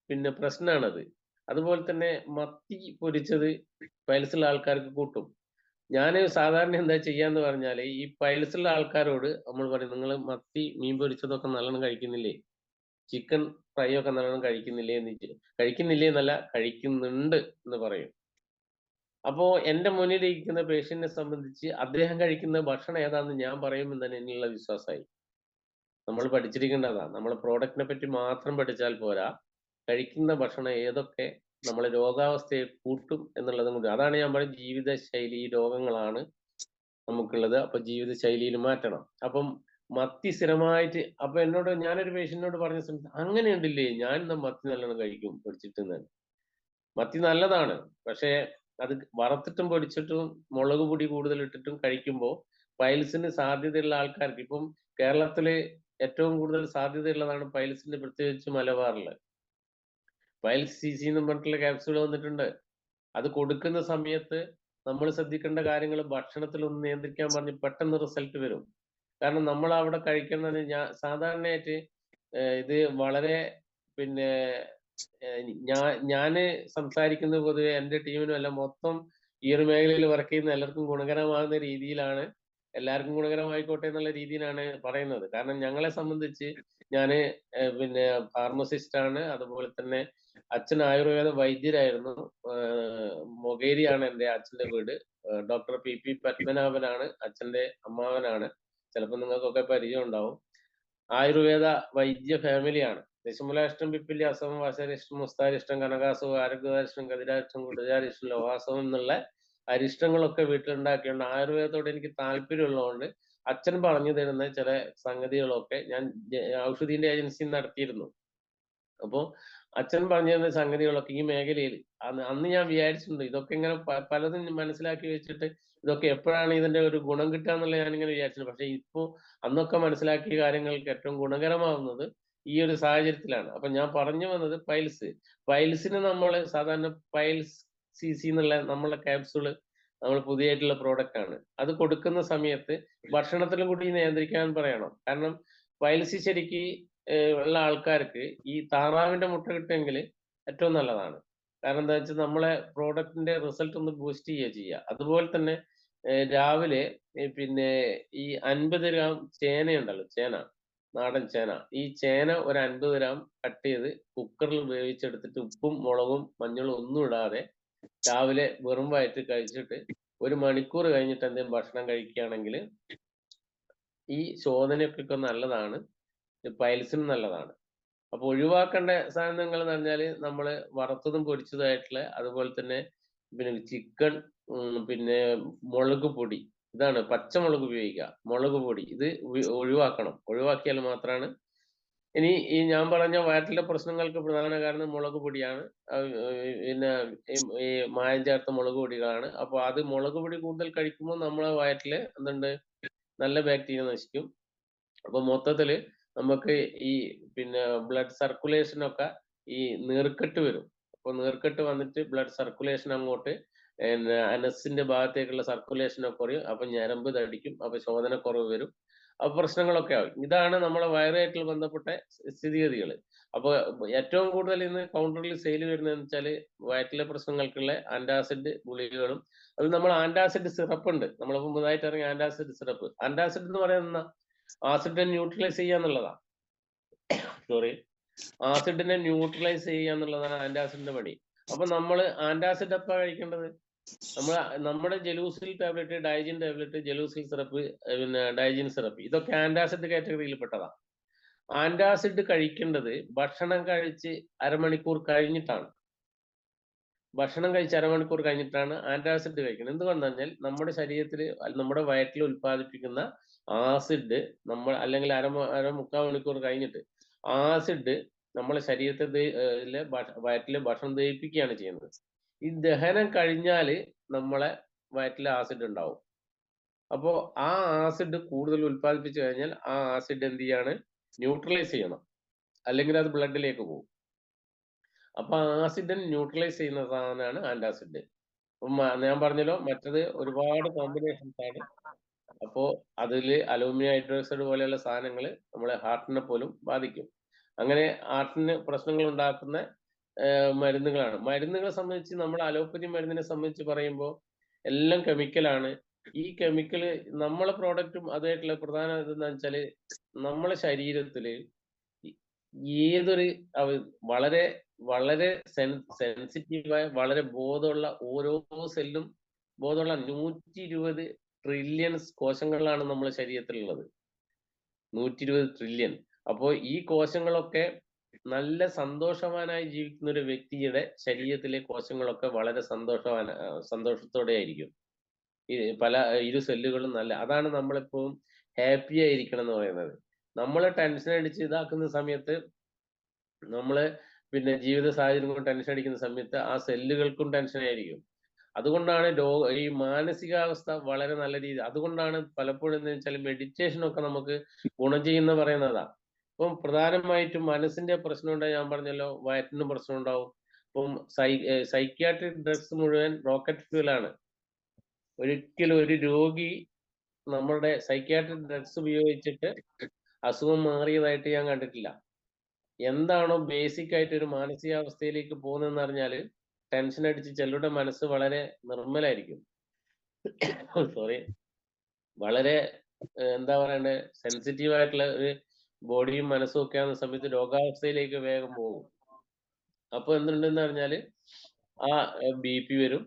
[SPEAKER 1] പിന്നെ പ്രശ്നമാണത്. അതുപോലെ തന്നെ മത്തി പൊരിച്ചത് പൈൽസുള്ള ആൾക്കാർക്ക് കൂട്ടും. ഞാൻ സാധാരണ എന്താ ചെയ്യാന്ന് പറഞ്ഞാല് ഈ പൈൽസുള്ള ആൾക്കാരോട് നമ്മൾ പറയും, നിങ്ങൾ മത്തി മീൻ പൊരിച്ചതൊക്കെ നല്ലോണം കഴിക്കുന്നില്ലേ, ചിക്കൻ ഫ്രൈ ഒക്കെ നല്ലോണം കഴിക്കുന്നില്ലേ കഴിക്കുന്നില്ലേ എന്നല്ല, കഴിക്കുന്നുണ്ട് എന്ന് പറയും. അപ്പോ എന്റെ മുന്നിലിരിക്കുന്ന പേഷ്യന്റിനെ സംബന്ധിച്ച് അദ്ദേഹം കഴിക്കുന്ന ഭക്ഷണം ഏതാണെന്ന് ഞാൻ പറയുമ്പോൾ തന്നെ എന്നിലുള്ള വിശ്വാസമായി. നമ്മൾ പഠിച്ചിരിക്കേണ്ടതാണ്. നമ്മൾ പ്രോഡക്റ്റിനെ പറ്റി മാത്രം പഠിച്ചാൽ പോരാ. കഴിക്കുന്ന ഭക്ഷണം ഏതൊക്കെ നമ്മളെ രോഗാവസ്ഥയെ കൂട്ടും എന്നുള്ളതും കൂടി. അതാണ് ഞാൻ പറയുന്നത്, ജീവിതശൈലി രോഗങ്ങളാണ് നമുക്കുള്ളത്. അപ്പൊ ജീവിതശൈലിയിൽ മാറ്റണം. അപ്പം മത്തി സ്ഥിരമായിട്ട് അപ്പൊ എന്നോട് ഞാനൊരു പേഷ്യന്റിനോട് പറഞ്ഞ സമയത്ത് അങ്ങനെയുണ്ടില്ലേ, ഞാൻ ഇന്ന് മത്തി നല്ലോണം കഴിക്കും പൊരിച്ചിട്ട്. മത്തി നല്ലതാണ്. പക്ഷേ അത് വറുത്തിട്ടും പൊരിച്ചിട്ടും മുളക് പൊടി കൂടുതൽ ഇട്ടിട്ടും കഴിക്കുമ്പോൾ പൈൽസിന് സാധ്യതയുള്ള ആൾക്കാർക്ക് ഇപ്പം കേരളത്തില് ഏറ്റവും കൂടുതൽ സാധ്യതയുള്ളതാണ് പൈൽസിന്, പ്രത്യേകിച്ച് മലബാറില്. പൈൽസ് സിസി എന്ന് പറഞ്ഞിട്ടുള്ള ക്യാപ്സ്യൂൾ വന്നിട്ടുണ്ട്. അത് കൊടുക്കുന്ന സമയത്ത് നമ്മൾ ശ്രദ്ധിക്കേണ്ട കാര്യങ്ങൾ ഭക്ഷണത്തിൽ ഒന്ന് നിയന്ത്രിക്കാൻ പറഞ്ഞ് പെട്ടെന്ന് റിസൾട്ട് വരും. കാരണം നമ്മൾ അവിടെ കഴിക്കുന്നത് സാധാരണയായിട്ട് ഇത് വളരെ പിന്നെ ഞാന് സംസാരിക്കുന്നത് പൊതുവെ എന്റെ ടീമിനും എല്ലാം മൊത്തം ഈ ഒരു മേഖലയിൽ വർക്ക് ചെയ്യുന്ന എല്ലാവർക്കും ഗുണകരമാകുന്ന രീതിയിലാണ്, എല്ലാവർക്കും ഗുണകരമായിക്കോട്ടെ എന്നുള്ള രീതിയിലാണ് പറയുന്നത്. കാരണം ഞങ്ങളെ സംബന്ധിച്ച് ഞാന് പിന്നെ ഫാർമസിസ്റ്റ് ആണ്. അതുപോലെ തന്നെ അച്ഛൻ ആയുർവേദ വൈദ്യരായിരുന്നു. മൊകേരിയാണ് എൻ്റെ അച്ഛന്റെ വീട്. ഡോക്ടർ പി പത്മനാഭനാണ് അച്ഛന്റെ അമ്മാവനാണ്. ചിലപ്പോൾ നിങ്ങൾക്കൊക്കെ പരിചയം ഉണ്ടാവും. ആയുർവേദ വൈദ്യ ഫാമിലിയാണ്. ദശമൂലാഷ്ടം പിപ്പിലി അസമം വാസരിഷ്ടം മുസ്താരിഷ്ടം കനകാസവും ആരോഗ്യവാരിഷ്ടം കതിരാരിഷ്ടം കുടജാരിഷ്ടം ലോഹാസവും എന്നുള്ള അരിഷ്ടങ്ങളൊക്കെ വീട്ടിലുണ്ടാക്കിയുണ്ട്. ആയുർവേദത്തോട് എനിക്ക് താല്പര്യമുള്ളതുകൊണ്ട് അച്ഛൻ പറഞ്ഞു തരുന്ന ചില സംഗതികളൊക്കെ ഞാൻ ഔഷധീന്റെ ഏജൻസി നടത്തിയിരുന്നു. അപ്പോ അച്ഛൻ പറഞ്ഞു തരുന്ന സംഗതികളൊക്കെ ഈ മേഖലയിൽ അന്ന് ഞാൻ വിചാരിച്ചിട്ടുണ്ട് ഇതൊക്കെ ഇങ്ങനെ പലതും മനസ്സിലാക്കി വെച്ചിട്ട് ഇതൊക്കെ എപ്പോഴാണ് ഇതിന്റെ ഒരു ഗുണം കിട്ടുക എന്നുള്ള ഞാനിങ്ങനെ വിചാരിച്ചിട്ടുണ്ട്. പക്ഷെ ഇപ്പോ അന്നൊക്കെ മനസ്സിലാക്കിയ കാര്യങ്ങൾക്ക് ഏറ്റവും ഗുണകരമാവുന്നത് ഈ ഒരു സാഹചര്യത്തിലാണ്. അപ്പൊ ഞാൻ പറഞ്ഞു വന്നത് പൈൽസിന് നമ്മൾ സാധാരണ പൈൽസ് സിസി എന്നുള്ള നമ്മളെ ക്യാപ്സൂള് നമ്മൾ പുതിയതായിട്ടുള്ള പ്രോഡക്റ്റ് ആണ്. അത് കൊടുക്കുന്ന സമയത്ത് ഭക്ഷണത്തിലും കൂടി നിയന്ത്രിക്കാൻ പറയണം. കാരണം പൈൽസ് ശരിക്ക് ഉള്ള ആൾക്കാർക്ക് ഈ താറാവിന്റെ മുട്ട കിട്ടുമെങ്കിൽ ഏറ്റവും നല്ലതാണ്. കാരണം എന്താ വെച്ചാൽ നമ്മളെ പ്രോഡക്റ്റിന്റെ റിസൾട്ട് ഒന്ന് ബൂസ്റ്റ് ചെയ്യുക. അതുപോലെ തന്നെ രാവിലെ പിന്നെ ഈ 50 ഗ്രാം ചേനയുണ്ടല്ലോ, നാടൻ ചേന. ഈ ചേന ഒരു 50 ഗ്രാം കട്ട് ചെയ്ത് കുക്കറിൽ വേവിച്ചെടുത്തിട്ട് ഉപ്പും മുളകും മഞ്ഞളും ഒന്നും ഇടാതെ രാവിലെ വെറും വയറ്റിൽ കഴിച്ചിട്ട് 1 മണിക്കൂർ കഴിഞ്ഞിട്ട് എന്തെങ്കിലും ഭക്ഷണം കഴിക്കുകയാണെങ്കിൽ ഈ ശോധനയൊക്കെ നല്ലതാണ്, പൈൽസിനും നല്ലതാണ്. അപ്പൊ ഒഴിവാക്കേണ്ട സാധനങ്ങൾ എന്ന് പറഞ്ഞാല് നമ്മള് വറുത്തതും പൊരിച്ചതായിട്ടുള്ള, അതുപോലെ തന്നെ പിന്നെ ചിക്കൻ, പിന്നെ മുളക് പൊടി, ഇതാണ് പച്ചമുളക് ഉപയോഗിക്കുക. മുളക് പൊടി ഇത് ഒഴിവാക്കണം. ഒഴിവാക്കിയാൽ മാത്രമാണ് ഇനി ഈ ഞാൻ പറഞ്ഞ വയറ്റിലെ പ്രശ്നങ്ങൾക്ക് പ്രധാന കാരണം മുളക് പൊടിയാണ്. പിന്നെ ഈ മായം ചേർത്ത മുളക് പൊടികളാണ്. അപ്പൊ അത് മുളക് പൊടി കൂടുതൽ കഴിക്കുമ്പോൾ നമ്മളെ വയറ്റില് എന്തുണ്ട്, നല്ല ബാക്ടീരിയ നശിക്കും. അപ്പൊ മൊത്തത്തില് നമുക്ക് ഈ പിന്നെ ബ്ലഡ് സർക്കുലേഷനൊക്കെ ഈ നീർക്കെട്ട് വരും. അപ്പൊ നീർക്കെട്ട് വന്നിട്ട് ബ്ലഡ് സർക്കുലേഷൻ അങ്ങോട്ട് പിന്നെ അനസിന്റെ ഭാഗത്തേക്കുള്ള സർക്കുലേഷനൊക്കെ കുറയും. അപ്പൊ ഞരമ്പ് തടിക്കും. അപ്പൊ ശോധനക്കുറവ് വരും. അപ്പൊ പ്രശ്നങ്ങളൊക്കെ ആവും. ഇതാണ് നമ്മളെ വയറുമായിട്ടുള്ള ബന്ധപ്പെട്ട സ്ഥിതിഗതികള്. അപ്പൊ ഏറ്റവും കൂടുതൽ ഇന്ന് കൗണ്ടറിൽ സെയിൽ വരുന്നതെന്ന് വെച്ചാല് വയറ്റിലെ പ്രശ്നങ്ങൾക്കുള്ള ആന്റാസിഡ് ഗുളികകളും, അത് നമ്മൾ ആന്റാസിഡ് സിറപ്പ് ഉണ്ട്. നമ്മളിപ്പോ പുതുതായിട്ട് ഇറങ്ങിയ ആന്റാസിഡ് സിറപ്പ്. ആന്റാസിഡ് എന്ന് പറയുന്ന ആസിഡിനെ ന്യൂട്രലൈസ് ചെയ്യാന്നുള്ളതാ. സോറി. ആസിഡിനെ ന്യൂട്രലൈസ് ചെയ്യാന്നുള്ളതാണ് ആന്റാസിഡിന്റെ പണി. അപ്പൊ നമ്മള് ആന്റാസിഡ് എപ്പ കഴിക്കേണ്ടത്? നമ്മുടെ Gelusil tablet, Digene tablet, Gelusil syrup, പിന്നെ ഡയജിൻ സിറപ്പ്, ഇതൊക്കെ ആന്റാസിഡ് കാറ്റഗറിയിൽ പെട്ടതാ. ആന്റാസിഡ് കഴിക്കേണ്ടത് ഭക്ഷണം കഴിച്ച് അരമണിക്കൂർ കഴിഞ്ഞിട്ടാണ്. ഭക്ഷണം കഴിച്ച് അരമണിക്കൂർ കഴിഞ്ഞിട്ടാണ് ആന്റാസിഡ് കഴിക്കുന്നത്. എന്തുകൊണ്ടെന്ന് പറഞ്ഞാൽ നമ്മുടെ ശരീരത്തിൽ, നമ്മുടെ വയറ്റിൽ ഉൽപ്പാദിപ്പിക്കുന്ന ആസിഡ് അല്ലെങ്കിൽ മുക്കാൽ മണിക്കൂർ കഴിഞ്ഞിട്ട് ആസിഡ് നമ്മളെ ശരീരത്തെ വയറ്റിലെ ഭക്ഷണം ദഹിപ്പിക്കുകയാണ് ചെയ്യുന്നത്. ഈ ദഹനം കഴിഞ്ഞാല് നമ്മളെ വയറ്റിൽ ആസിഡ് ഉണ്ടാവും. അപ്പോ ആ ആസിഡ് കൂടുതൽ ഉൽപ്പാദിപ്പിച്ചു കഴിഞ്ഞാൽ ആ ആസിഡ് എന്ത് ചെയ്യാണ്, ന്യൂട്രലൈസ് ചെയ്യണം. അല്ലെങ്കിൽ അത് ബ്ലഡിലേക്ക് പോകും. അപ്പൊ ആസിഡിനെ ന്യൂട്രലൈസ് ചെയ്യുന്ന സാധനമാണ് ആന്റാസിഡ്. ഞാൻ പറഞ്ഞല്ലോ, മറ്റത് ഒരുപാട് കോമ്പിനേഷൻസ് ആണ്. അപ്പോ അതില് അലൂമിനിയം ഹൈഡ്രോക്സൈഡ് പോലെയുള്ള സാധനങ്ങൾ നമ്മളെ ഹാർട്ടിനെ പോലും ബാധിക്കും. അങ്ങനെ ഹാർട്ടിന് പ്രശ്നങ്ങൾ ഉണ്ടാക്കുന്ന മരുന്നുകളാണ്. മരുന്നുകളെ സംബന്ധിച്ച് നമ്മൾ അലോപ്പതി മരുന്നിനെ സംബന്ധിച്ച് പറയുമ്പോൾ എല്ലാം കെമിക്കലാണ്. ഈ കെമിക്കല് നമ്മളെ പ്രോഡക്റ്റും അതുമായിട്ടുള്ള പ്രധാന ഇതെന്ന് വെച്ചാല് നമ്മളെ ശരീരത്തില് ഏതൊരു വളരെ വളരെ സെൻസിറ്റീവായ, വളരെ ബോധമുള്ള ഓരോ സെല്ലും, ബോധമുള്ള 120 ട്രില്യൺസ് കോശങ്ങളാണ് നമ്മുടെ ശരീരത്തിലുള്ളത്. 120 ട്രില്യൺ. അപ്പോ ഈ കോശങ്ങളൊക്കെ നല്ല സന്തോഷവാനായി ജീവിക്കുന്ന ഒരു വ്യക്തിയുടെ ശരീരത്തിലെ കോശങ്ങളൊക്കെ വളരെ സന്തോഷത്തോടെ ആയിരിക്കും. പല ഇരു സെല്ലുകളും അതാണ് നമ്മളിപ്പം ഹാപ്പി ആയിരിക്കണം എന്ന് പറയുന്നത്. നമ്മളെ ടെൻഷൻ അടിച്ച് ഇതാക്കുന്ന സമയത്ത്, നമ്മള് പിന്നെ ജീവിത സാഹചര്യം കൊണ്ട് ടെൻഷൻ അടിക്കുന്ന സമയത്ത് ആ സെല്ലുകൾക്കും ടെൻഷൻ ആയിരിക്കും. അതുകൊണ്ടാണ് ഈ മാനസികാവസ്ഥ വളരെ നല്ല രീതി. അതുകൊണ്ടാണ് പലപ്പോഴും എന്ന് വെച്ചാൽ മെഡിറ്റേഷൻ ഒക്കെ നമുക്ക് ഗുണം ചെയ്യുന്ന പറയുന്നതാ. ഇപ്പം പ്രധാനമായിട്ടും മനസ്സിന്റെ പ്രശ്നം ഉണ്ടായി, ഞാൻ പറഞ്ഞല്ലോ, വയറ്റിന് പ്രശ്നം ഉണ്ടാവും. ഇപ്പം സൈക്യാട്രിക് ഡ്രഗ്സ് മുഴുവൻ റോക്കറ്റ് ഫ്യൂൽ ആണ്. ഒരിക്കലും ഒരു രോഗി നമ്മളുടെ സൈക്യാട്രിക് ഡ്രഗ്സ് ഉപയോഗിച്ചിട്ട് അസുഖം മാറിയതായിട്ട് ഞാൻ കണ്ടിട്ടില്ല. എന്താണോ ബേസിക് ആയിട്ട് ഒരു മാനസികാവസ്ഥയിലേക്ക് പോകുന്നതെന്ന് അറിഞ്ഞാല്, ടെൻഷൻ അടിച്ച് ചിലരുടെ മനസ്സ് വളരെ നിർമ്മലായിരിക്കും. സോറി. വളരെ എന്താ പറയണ്ടേ, സെൻസിറ്റീവ് ആയിട്ടുള്ള ഒരു ബോഡിയും മനസ്സും ഒക്കെ ആവുന്ന സമയത്ത് രോഗാവസ്ഥയിലേക്ക് വേഗം പോകും. അപ്പൊ എന്തുണ്ടെന്ന് പറഞ്ഞാല് ആ BP വരും,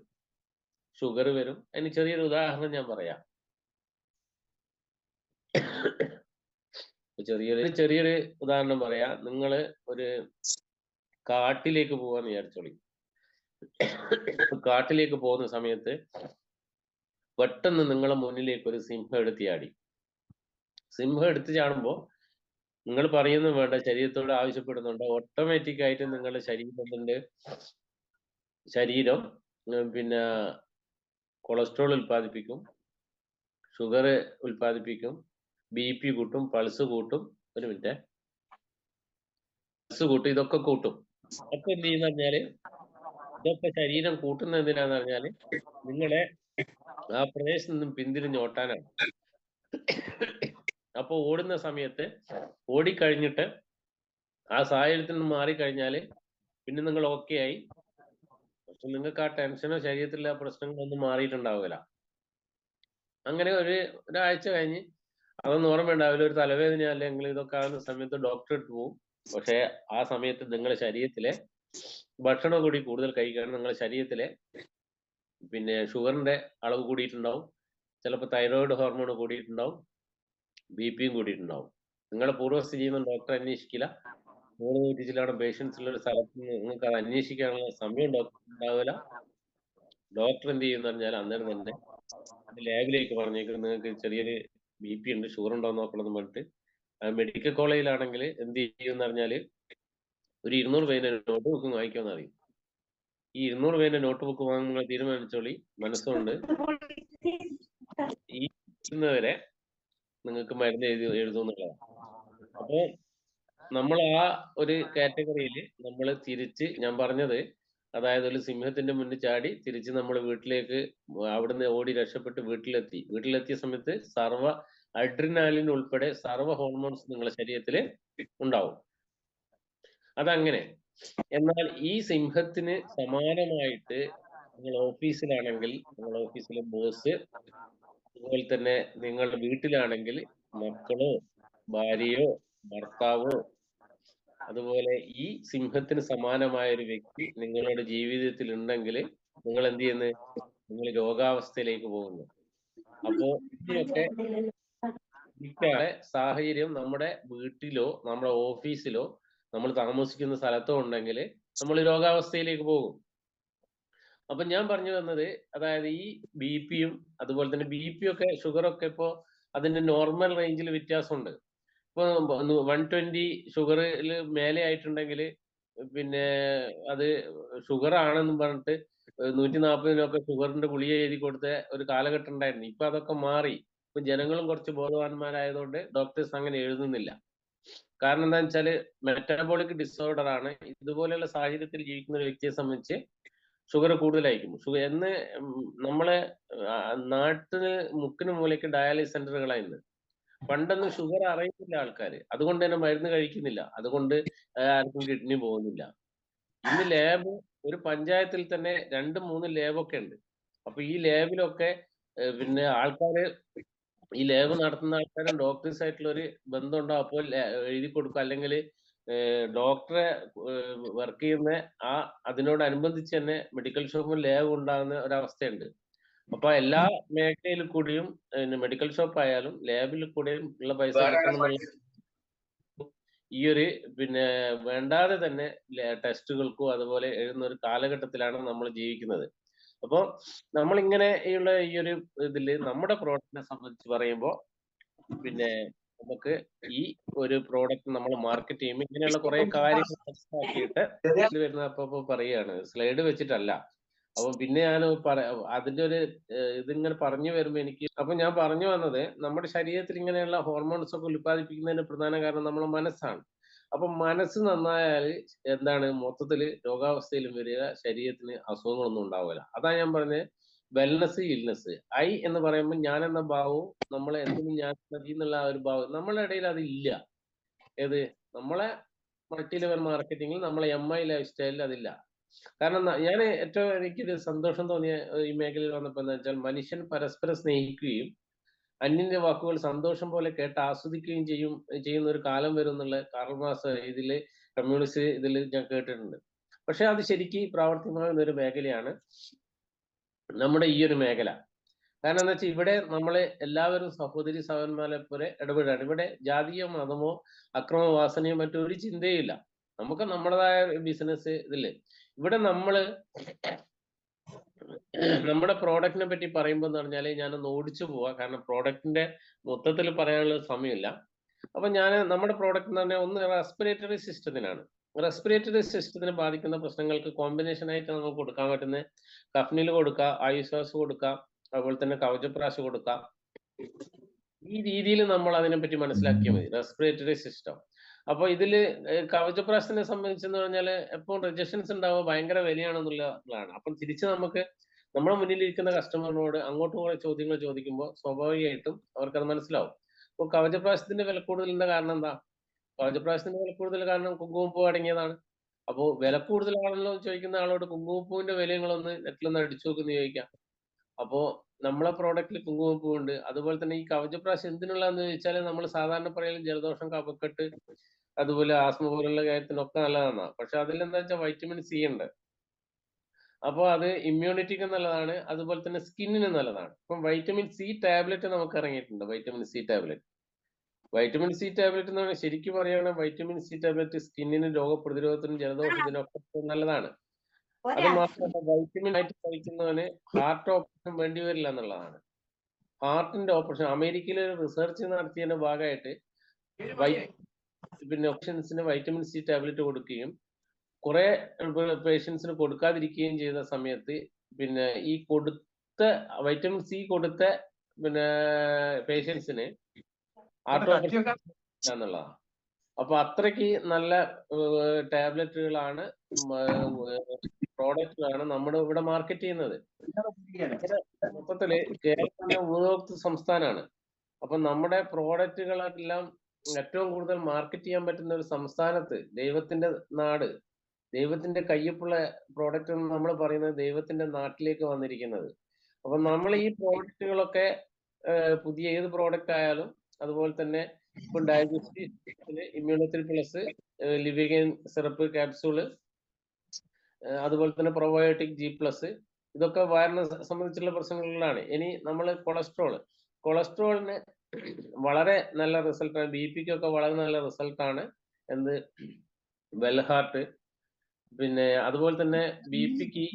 [SPEAKER 1] ഷുഗർ വരും. അതിന് ചെറിയൊരു ഉദാഹരണം ഞാൻ പറയാം. ചെറിയൊരു ഉദാഹരണം പറയാം. നിങ്ങള് ഒരു കാട്ടിലേക്ക് പോവാന്ന് വിചാരിച്ചോളി. കാട്ടിലേക്ക് പോകുന്ന സമയത്ത് പെട്ടെന്ന് നിങ്ങളെ മുന്നിലേക്ക് ഒരു സിംഹം എടുത്ത് ചാടി. സിംഹം എടുത്ത് ചാടുമ്പോ നിങ്ങൾ പറയുന്നും വേണ്ട, ശരീരത്തോട് ആവശ്യപ്പെടുന്നുണ്ട്. ഓട്ടോമാറ്റിക് ആയിട്ട് നിങ്ങളുടെ ശരീരം പിന്നെ കൊളസ്ട്രോൾ ഉൽപ്പാദിപ്പിക്കും, ഷുഗർ ഉൽപ്പാദിപ്പിക്കും, BP കൂട്ടും, പൾസ് കൂട്ടും. ഒരു മിനിറ്റ്. പൾസ് കൂട്ടും, ഇതൊക്കെ കൂട്ടും. അപ്പൊ എന്ത് ചെയ്യുന്ന പറഞ്ഞാല്, ഇതൊക്കെ ശരീരം കൂട്ടുന്ന എന്തിനാന്ന് പറഞ്ഞാല് നിങ്ങളെ ആ പ്രദേശത്ത് നിന്നും പിന്തിരിഞ്ഞ് ഓട്ടാനാണ്. അപ്പൊ ഓടുന്ന സമയത്ത് ഓടിക്കഴിഞ്ഞിട്ട് ആ സാഹചര്യത്തിൽ നിന്ന് മാറിക്കഴിഞ്ഞാല് പിന്നെ നിങ്ങൾ ഓക്കെ ആയി. പക്ഷെ നിങ്ങൾക്ക് ആ ടെൻഷനോ ശരീരത്തിലെ ആ പ്രശ്നങ്ങളൊന്നും മാറിയിട്ടുണ്ടാവില്ല. അങ്ങനെ ഒരാഴ്ച കഴിഞ്ഞ് അതൊന്നും ഓർമ്മയുണ്ടാവില്ല. ഒരു തലവേദന അല്ലെങ്കിൽ ഇതൊക്കെ ആകുന്ന സമയത്ത് ഡോക്ടറെ അടുത്ത് പോകും. പക്ഷെ ആ സമയത്ത് നിങ്ങളുടെ ശരീരത്തിലെ ഭക്ഷണം കൂടി കൂടുതൽ കഴിക്കുകയാണ്. നിങ്ങളുടെ ശരീരത്തിലെ പിന്നെ ഷുഗറിന്റെ അളവ് കൂടിയിട്ടുണ്ടാവും. ചിലപ്പോൾ തൈറോയിഡ് ഹോർമോൺ കൂടിയിട്ടുണ്ടാവും. BPയും കൂടിയിട്ടുണ്ടാവും. നിങ്ങളുടെ പൂർവ്വസ്ഥിതിയൊന്നും ഡോക്ടർ അന്വേഷിക്കില്ല. 300 ചില്ലോളം പേഷ്യൻസ് ഉള്ള ഒരു സ്ഥലത്ത് നിങ്ങൾക്ക് അത് അന്വേഷിക്കാനുള്ള സമയം ഡോക്ടർക്ക് ഉണ്ടാവില്ല. ഡോക്ടർ എന്ത് ചെയ്യുമെന്ന് പറഞ്ഞാൽ അന്നേരം തന്നെ ലാബിലേക്ക് പറഞ്ഞേക്കും, നിങ്ങൾക്ക് ചെറിയൊരു BP ഉണ്ട്, ഷുഗർ ഉണ്ടോ എന്ന് നോക്കണം എന്ന് പറഞ്ഞിട്ട് മെഡിക്കൽ കോളേജിലാണെങ്കിൽ എന്ത് ചെയ്യുമെന്ന് പറഞ്ഞാൽ ഒരു 200 പേരുടെ നോട്ട് ബുക്ക് വാങ്ങിക്കുമെന്ന് അറിയും. ഈ 200 പേരുടെ നോട്ട് ബുക്ക് വാങ്ങുമ്പോൾ തീരുമാനിച്ചോളി, മനസ്സുകൊണ്ട് ഈ വരെ നിങ്ങൾക്ക് മരുന്ന് എഴുതുന്നുള്ളതാണ്. അപ്പൊ നമ്മൾ ആ ഒരു കാറ്റഗറിയിൽ നമ്മൾ തിരിച്ച് ഞാൻ പറഞ്ഞത്, അതായത് ഒരു സിംഹത്തിന്റെ മുന്നിൽ ചാടി തിരിച്ച് നമ്മൾ വീട്ടിലേക്ക് അവിടുന്ന് ഓടി രക്ഷപ്പെട്ട് വീട്ടിലെത്തിയ സമയത്ത് അഡ്രിനാലിൻ ഉൾപ്പെടെ സർവ്വ ഹോർമോൺസ് നിങ്ങളുടെ ശരീരത്തിൽ ഉണ്ടാവും. അതങ്ങനെ. എന്നാൽ ഈ സിംഹത്തിന് സമാനമായിട്ട് നിങ്ങൾ ഓഫീസിലാണെങ്കിൽ നിങ്ങൾ ഓഫീസിലെ ബോസ്, അതുപോലെ തന്നെ നിങ്ങളുടെ വീട്ടിലാണെങ്കിൽ മക്കളോ ഭാര്യയോ ഭർത്താവോ, അതുപോലെ ഈ സിംഹത്തിന് സമാനമായ ഒരു വ്യക്തി നിങ്ങളുടെ ജീവിതത്തിൽ ഉണ്ടെങ്കിൽ നിങ്ങൾ എന്ത് ചെയ്യുന്നു? നിങ്ങൾ രോഗാവസ്ഥയിലേക്ക് പോകുന്നു. അപ്പോ ഇതിനൊക്കെ സാഹചര്യം നമ്മുടെ വീട്ടിലോ നമ്മുടെ ഓഫീസിലോ നമ്മൾ താമസിക്കുന്ന സ്ഥലത്തോ ഉണ്ടെങ്കിൽ നമ്മൾ രോഗാവസ്ഥയിലേക്ക് പോകും. അപ്പൊ ഞാൻ പറഞ്ഞു വന്നത്, അതായത് ഈ ബി പിയും അതുപോലെ തന്നെ ബി പി ഒക്കെ ഷുഗറൊക്കെ ഇപ്പോ അതിന്റെ നോർമൽ റേഞ്ചിൽ വ്യത്യാസമുണ്ട്. ഇപ്പൊ 120 ഷുഗറിൽ മേലെ ആയിട്ടുണ്ടെങ്കിൽ പിന്നെ അത് ഷുഗർ ആണെന്നും പറഞ്ഞിട്ട് 140 ഷുഗറിന്റെ ഗുളിക എഴുതി കൊടുത്ത ഒരു കാലഘട്ടം ഉണ്ടായിരുന്നു. ഇപ്പൊ അതൊക്കെ മാറി. ഇപ്പൊ ജനങ്ങളും കുറച്ച് ബോധവാന്മാരായതുകൊണ്ട് ഡോക്ടേഴ്സ് അങ്ങനെ എഴുതുന്നില്ല. കാരണം എന്താണെന്ന് വെച്ചാല് മെറ്റബോളിക് ഡിസോർഡർ ആണ്. ഇതുപോലെയുള്ള സാഹചര്യത്തിൽ ജീവിക്കുന്ന ഒരു വ്യക്തിയെ സംബന്ധിച്ച് ഷുഗർ കൂടുതലായിരിക്കും. നമ്മളെ നാട്ടിന് മുക്കിന് മൂലയ്ക്ക് ഡയാലിസിസ് സെന്ററുകളായിരുന്നു. പണ്ടൊന്നും ഷുഗർ അറിയുന്നില്ല ആൾക്കാർ, അതുകൊണ്ട് തന്നെ മരുന്ന് കഴിക്കുന്നില്ല, അതുകൊണ്ട് ആർക്കും കിഡ്നി പോകുന്നില്ല. ഇന്ന് ലാബ് ഒരു പഞ്ചായത്തിൽ തന്നെ 2-3 ലാബൊക്കെ ഉണ്ട്. അപ്പൊ ഈ ലാബിലൊക്കെ പിന്നെ ആൾക്കാര്, ഈ ലാബ് നടത്തുന്ന ആൾക്കാരും ഡോക്ടേഴ്സ് ആയിട്ടുള്ള ഒരു ബന്ധം ഉണ്ടാവും. അപ്പോൾ എഴുതി കൊടുക്കും, അല്ലെങ്കിൽ ഡോക്ടറെ വർക്ക് ചെയ്യുന്ന അതിനോടനുബന്ധിച്ച് തന്നെ മെഡിക്കൽ ഷോപ്പും ലാബ് ഉണ്ടാകുന്ന ഒരവസ്ഥയുണ്ട്. അപ്പൊ എല്ലാ മേഖലയിൽ കൂടിയും മെഡിക്കൽ ഷോപ്പ് ആയാലും ലാബിൽ കൂടെയും ഉള്ള പൈസ കിട്ടണമെന്നുള്ള ഈ ഒരു പിന്നെ വേണ്ടാതെ തന്നെ ടെസ്റ്റുകൾക്കോ അതുപോലെ എഴുതുന്ന ഒരു കാലഘട്ടത്തിലാണ് നമ്മൾ ജീവിക്കുന്നത്. അപ്പൊ നമ്മളിങ്ങനെയുള്ള ഈ ഒരു ഇതില് നമ്മുടെ പ്രോഡക്റ്റിനെ സംബന്ധിച്ച് പറയുമ്പോൾ പിന്നെ നമുക്ക് ഈ ഒരു പ്രോഡക്റ്റ് നമ്മൾ മാർക്കറ്റ് ചെയ്യുമ്പോൾ ഇങ്ങനെയുള്ള കുറെ കാര്യങ്ങൾ മനസ്സിലാക്കിയിട്ട് വരുന്ന അപ്പൊ പറയുകയാണ്, സ്ലൈഡ് വെച്ചിട്ടല്ല. അപ്പൊ പിന്നെ ഞാൻ അതിന്റെ ഒരു ഇതിങ്ങനെ പറഞ്ഞു വരുമ്പോ അപ്പൊ ഞാൻ പറഞ്ഞു വന്നത്, നമ്മുടെ ശരീരത്തിൽ ഇങ്ങനെയുള്ള ഹോർമോൺസ് ഒക്കെ ഉൽപ്പാദിപ്പിക്കുന്നതിന് പ്രധാന കാരണം നമ്മുടെ മനസ്സാണ്. അപ്പൊ മനസ്സ് നന്നായാൽ എന്താണ് മൊത്തത്തില് രോഗാവസ്ഥയിലും വരിക, ശരീരത്തിന് അസുഖങ്ങളൊന്നും ഉണ്ടാവില്ല. അതാ ഞാൻ പറഞ്ഞത് വെൽനസ്, ഇൽനെസ്. ഐ എന്ന് പറയുമ്പോൾ ഞാൻ എന്ന ഭാവവും നമ്മളെ എന്തിനും ഞാൻ മതി എന്നുള്ള ഒരു ഭാവം നമ്മളുടെ ഇടയിൽ അതില്ല. ഏത് നമ്മളെ മൾട്ടി ലെവൽ മാർക്കറ്റിംഗിൽ നമ്മളെ MI ലൈഫ് സ്റ്റൈലിൽ അതില്ല. കാരണം ഞാൻ ഏറ്റവും എനിക്കൊരു സന്തോഷം തോന്നിയ ഈ മേഖലയിൽ വന്നപ്പോ എന്താ വെച്ചാൽ, മനുഷ്യൻ പരസ്പരം സ്നേഹിക്കുകയും അന്യന്റെ വാക്കുകൾ സന്തോഷം പോലെ കേട്ട് ആസ്വദിക്കുകയും ചെയ്യുന്ന ഒരു കാലം വരും എന്നുള്ള കാർൽ മാർക്സ് ഇതില് കമ്മ്യൂണിസ്റ്റ് ഇതിൽ ഞാൻ കേട്ടിട്ടുണ്ട്. പക്ഷെ അത് ശരിക്കും പ്രാവർത്തികമാകുന്ന ഒരു മേഖലയാണ് നമ്മുടെ ഈ ഒരു മേഖല. കാരണം എന്താ വെച്ചാൽ ഇവിടെ നമ്മളെ എല്ലാവരും സഹോദരി സഹോദരന്മാരെ പോലെ ഇടപെടുകയാണ്. ഇവിടെ ജാതിയോ മതമോ അക്രമവാസനയോ മറ്റൊരു ചിന്തയില്ല. നമുക്ക് നമ്മുടേതായ ബിസിനസ് ഇതില്ലേ. ഇവിടെ നമ്മുടെ പ്രോഡക്റ്റിനെ പറ്റി പറയുമ്പോൾ എന്ന് പറഞ്ഞാൽ ഞാനൊന്ന് ഓടിച്ചു പോവാ, കാരണം പ്രോഡക്റ്റിന്റെ മൊത്തത്തിൽ പറയാനുള്ള സമയമില്ല. അപ്പൊ നമ്മുടെ പ്രോഡക്റ്റ് എന്ന് പറഞ്ഞാൽ ഒന്ന് റെസ്പിറേറ്ററി സിസ്റ്റത്തിനാണ്. റെസ്പിറേറ്ററി സിസ്റ്റത്തിനെ ബാധിക്കുന്ന പ്രശ്നങ്ങൾക്ക് കോമ്പിനേഷൻ ആയിട്ട് നമുക്ക് കൊടുക്കാൻ പറ്റുന്ന കഫ്നിൽ കൊടുക്കാം, ആയുശ്വാസ് കൊടുക്കാം, അതുപോലെ തന്നെ കവചപ്രാശ് കൊടുക്കാം. ഈ രീതിയിൽ നമ്മൾ അതിനെപ്പറ്റി മനസ്സിലാക്കിയാൽ മതി, റെസ്പിറേറ്ററി സിസ്റ്റം. അപ്പൊ ഇതില് കവചപ്രാശിനെ സംബന്ധിച്ചെന്ന് പറഞ്ഞാല് എപ്പോൾ റിജക്ഷൻസ് ഉണ്ടാവുക ഭയങ്കര വിലയാണെന്നുള്ളതാണ്. അപ്പം തിരിച്ച് നമുക്ക് നമ്മുടെ മുന്നിലിരിക്കുന്ന കസ്റ്റമറിനോട് അങ്ങോട്ടും കുറെ ചോദ്യങ്ങൾ ചോദിക്കുമ്പോൾ സ്വാഭാവികമായിട്ടും അവർക്കത് മനസ്സിലാവും. അപ്പോൾ കവചപ്രാശത്തിന്റെ വില കൂടുതലിന്റെ കാരണം എന്താ? കവചപ്രാശത്തിന്റെ വില കൂടുതൽ കാരണം കുങ്കുമപ്പൂ അടങ്ങിയതാണ്. അപ്പോൾ വില കൂടുതലാണല്ലോ ചോദിക്കുന്ന ആളോട് കുങ്കുമപ്പൂവിന്റെ വിലങ്ങളൊന്ന് നെറ്റിലൊന്ന് അടിച്ചു നോക്കുന്നു ചോദിക്കാം. അപ്പോ നമ്മളെ പ്രോഡക്റ്റിൽ കുങ്കുമപ്പൂ ഉണ്ട്. അതുപോലെ തന്നെ ഈ കവചപ്രാശ് എന്തിനുള്ളതെന്ന് ചോദിച്ചാൽ നമ്മൾ സാധാരണ പറയലും ജലദോഷം, കഫക്കെട്ട്, അതുപോലെ ആസ്മ പോലുള്ള കാര്യത്തിനൊക്കെ നല്ലതാണ്. പക്ഷെ അതിലെന്താ വെച്ചാൽ വൈറ്റമിൻ സി ഉണ്ട്. അപ്പോൾ അത് ഇമ്മ്യൂണിറ്റിക്ക് നല്ലതാണ്, അതുപോലെ തന്നെ സ്കിന്നിന് നല്ലതാണ്. ഇപ്പം വൈറ്റമിൻ സി ടാബ്ലറ്റ് നമുക്ക് ഇറങ്ങിയിട്ടുണ്ട്. വൈറ്റമിൻ സി ടാബ്ലറ്റ് എന്ന് പറഞ്ഞാൽ ശരിക്കും പറയുകയാണെങ്കിൽ വൈറ്റമിൻ സി ടാബ്ലറ്റ് സ്കിന്നിനും രോഗപ്രതിരോധത്തിനും ജലദോഷത്തിനൊക്കെ നല്ലതാണ്. അത് മാത്രമല്ല വൈറ്റമിൻ ആയിട്ട് കഴിക്കുന്നവന് ഹാർട്ട് ഓപ്പറേഷൻ വേണ്ടി വരില്ല എന്നുള്ളതാണ്. ഹാർട്ടിന്റെ ഓപ്പറേഷൻ അമേരിക്കയിൽ റിസർച്ച് നടത്തിയതിന്റെ ഭാഗമായിട്ട് പിന്നെ ഓപ്ഷൻസിന് വൈറ്റമിൻ സി ടാബ്ലറ്റ് കൊടുക്കുകയും കുറെ പേഷ്യൻസിന് കൊടുക്കാതിരിക്കുകയും ചെയ്ത സമയത്ത് പിന്നെ ഈ കൊടുത്ത വൈറ്റമിൻ സി കൊടുത്ത പിന്നെ പേഷ്യൻസിന് എന്നുള്ളതാണ്. അപ്പൊ അത്രയ്ക്ക് നല്ല ടാബ്ലറ്റുകളാണ് പ്രോഡക്റ്റുകളാണ് നമ്മുടെ ഇവിടെ മാർക്കറ്റ് ചെയ്യുന്നത്. മൊത്തത്തില് കേരളം ഉപഭോക്തൃ സംസ്ഥാനമാണ്. അപ്പൊ നമ്മുടെ പ്രോഡക്റ്റുകളെല്ലാം ഏറ്റവും കൂടുതൽ മാർക്കറ്റ് ചെയ്യാൻ പറ്റുന്ന ഒരു സംസ്ഥാനത്ത്, ദൈവത്തിന്റെ നാട്, ദൈവത്തിന്റെ കയ്യൊപ്പുള്ള പ്രോഡക്റ്റ് എന്ന് നമ്മൾ പറയുന്നത് ദൈവത്തിന്റെ നാട്ടിലേക്ക് വന്നിരിക്കുന്നത്. അപ്പൊ നമ്മൾ ഈ പ്രോഡക്റ്റുകളൊക്കെ പുതിയ ഏത് പ്രോഡക്റ്റ് ആയാലും അതുപോലെ തന്നെ ഇപ്പൊ digestive immunity plus Livogen syrup capsule, അതുപോലെ തന്നെ പ്രൊബയോട്ടിക് ജി പ്ലസ്, ഇതൊക്കെ വയറിനെ സംബന്ധിച്ചുള്ള പ്രശ്നങ്ങളിലാണ്. ഇനി നമ്മൾ കൊളസ്ട്രോളിന് വളരെ നല്ല റിസൾട്ടാണ്, ബി പിക്കൊക്കെ വളരെ നല്ല റിസൾട്ടാണ് എന്ത് വെൽഹാർട്ട്. പിന്നെ അതുപോലെ തന്നെ ബി പിക്ക്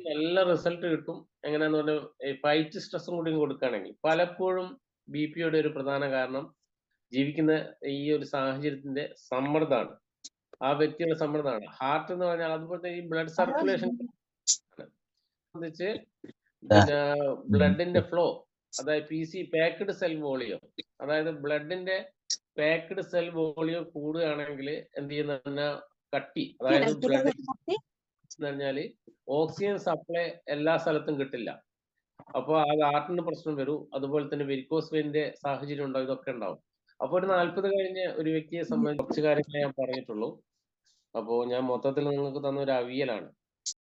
[SPEAKER 1] നല്ല റിസൾട്ട് കിട്ടും. എങ്ങനെയാന്ന് പറഞ്ഞാൽ ഫൈറ്റ് സ്ട്രെസ്സും കൂടി കൊടുക്കുകയാണെങ്കിൽ. പലപ്പോഴും ബി പിയുടെ ഒരു പ്രധാന കാരണം ജീവിക്കുന്ന ഈ ഒരു സാഹചര്യത്തിന്റെ സമ്മർദ്ദമാണ്, ആ വ്യക്തിയുടെ സമ്മർദ്ദമാണ്. ഹാർട്ട് എന്ന് പറഞ്ഞാൽ അതുപോലെ ഈ ബ്ലഡ് സർക്കുലേഷൻ സംബന്ധിച്ച് പിന്നെ ബ്ലഡിന്റെ ഫ്ലോ, അതായത് PC പാക്ഡ് സെൽ വോളിയം, അതായത് ബ്ലഡിന്റെ പാക്ഡ് സെൽ വോളിയം കൂടുകയാണെങ്കിൽ എന്ത് ചെയ്യുന്ന കട്ടി, അതായത് ബ്ലഡ് പറഞ്ഞാല് ഓക്സിജൻ സപ്ലൈ എല്ലാ സ്ഥലത്തും കിട്ടില്ല. അപ്പൊ അത് ഹാർട്ടിന് പ്രശ്നം വരും. അതുപോലെ തന്നെ വെരിക്കോസ് വെയിന്റെ സാഹചര്യം ഉണ്ടാവും, ഇതൊക്കെ ഉണ്ടാവും. അപ്പൊ ഒരു 40 കഴിഞ്ഞ ഒരു വ്യക്തിയെ സംബന്ധിച്ച് കുറച്ച് കാര്യങ്ങളെ ഞാൻ പറഞ്ഞിട്ടുള്ളൂ. അപ്പോ ഞാൻ മൊത്തത്തിൽ നിങ്ങൾക്ക് തന്ന ഒരു അവിയലാണ്.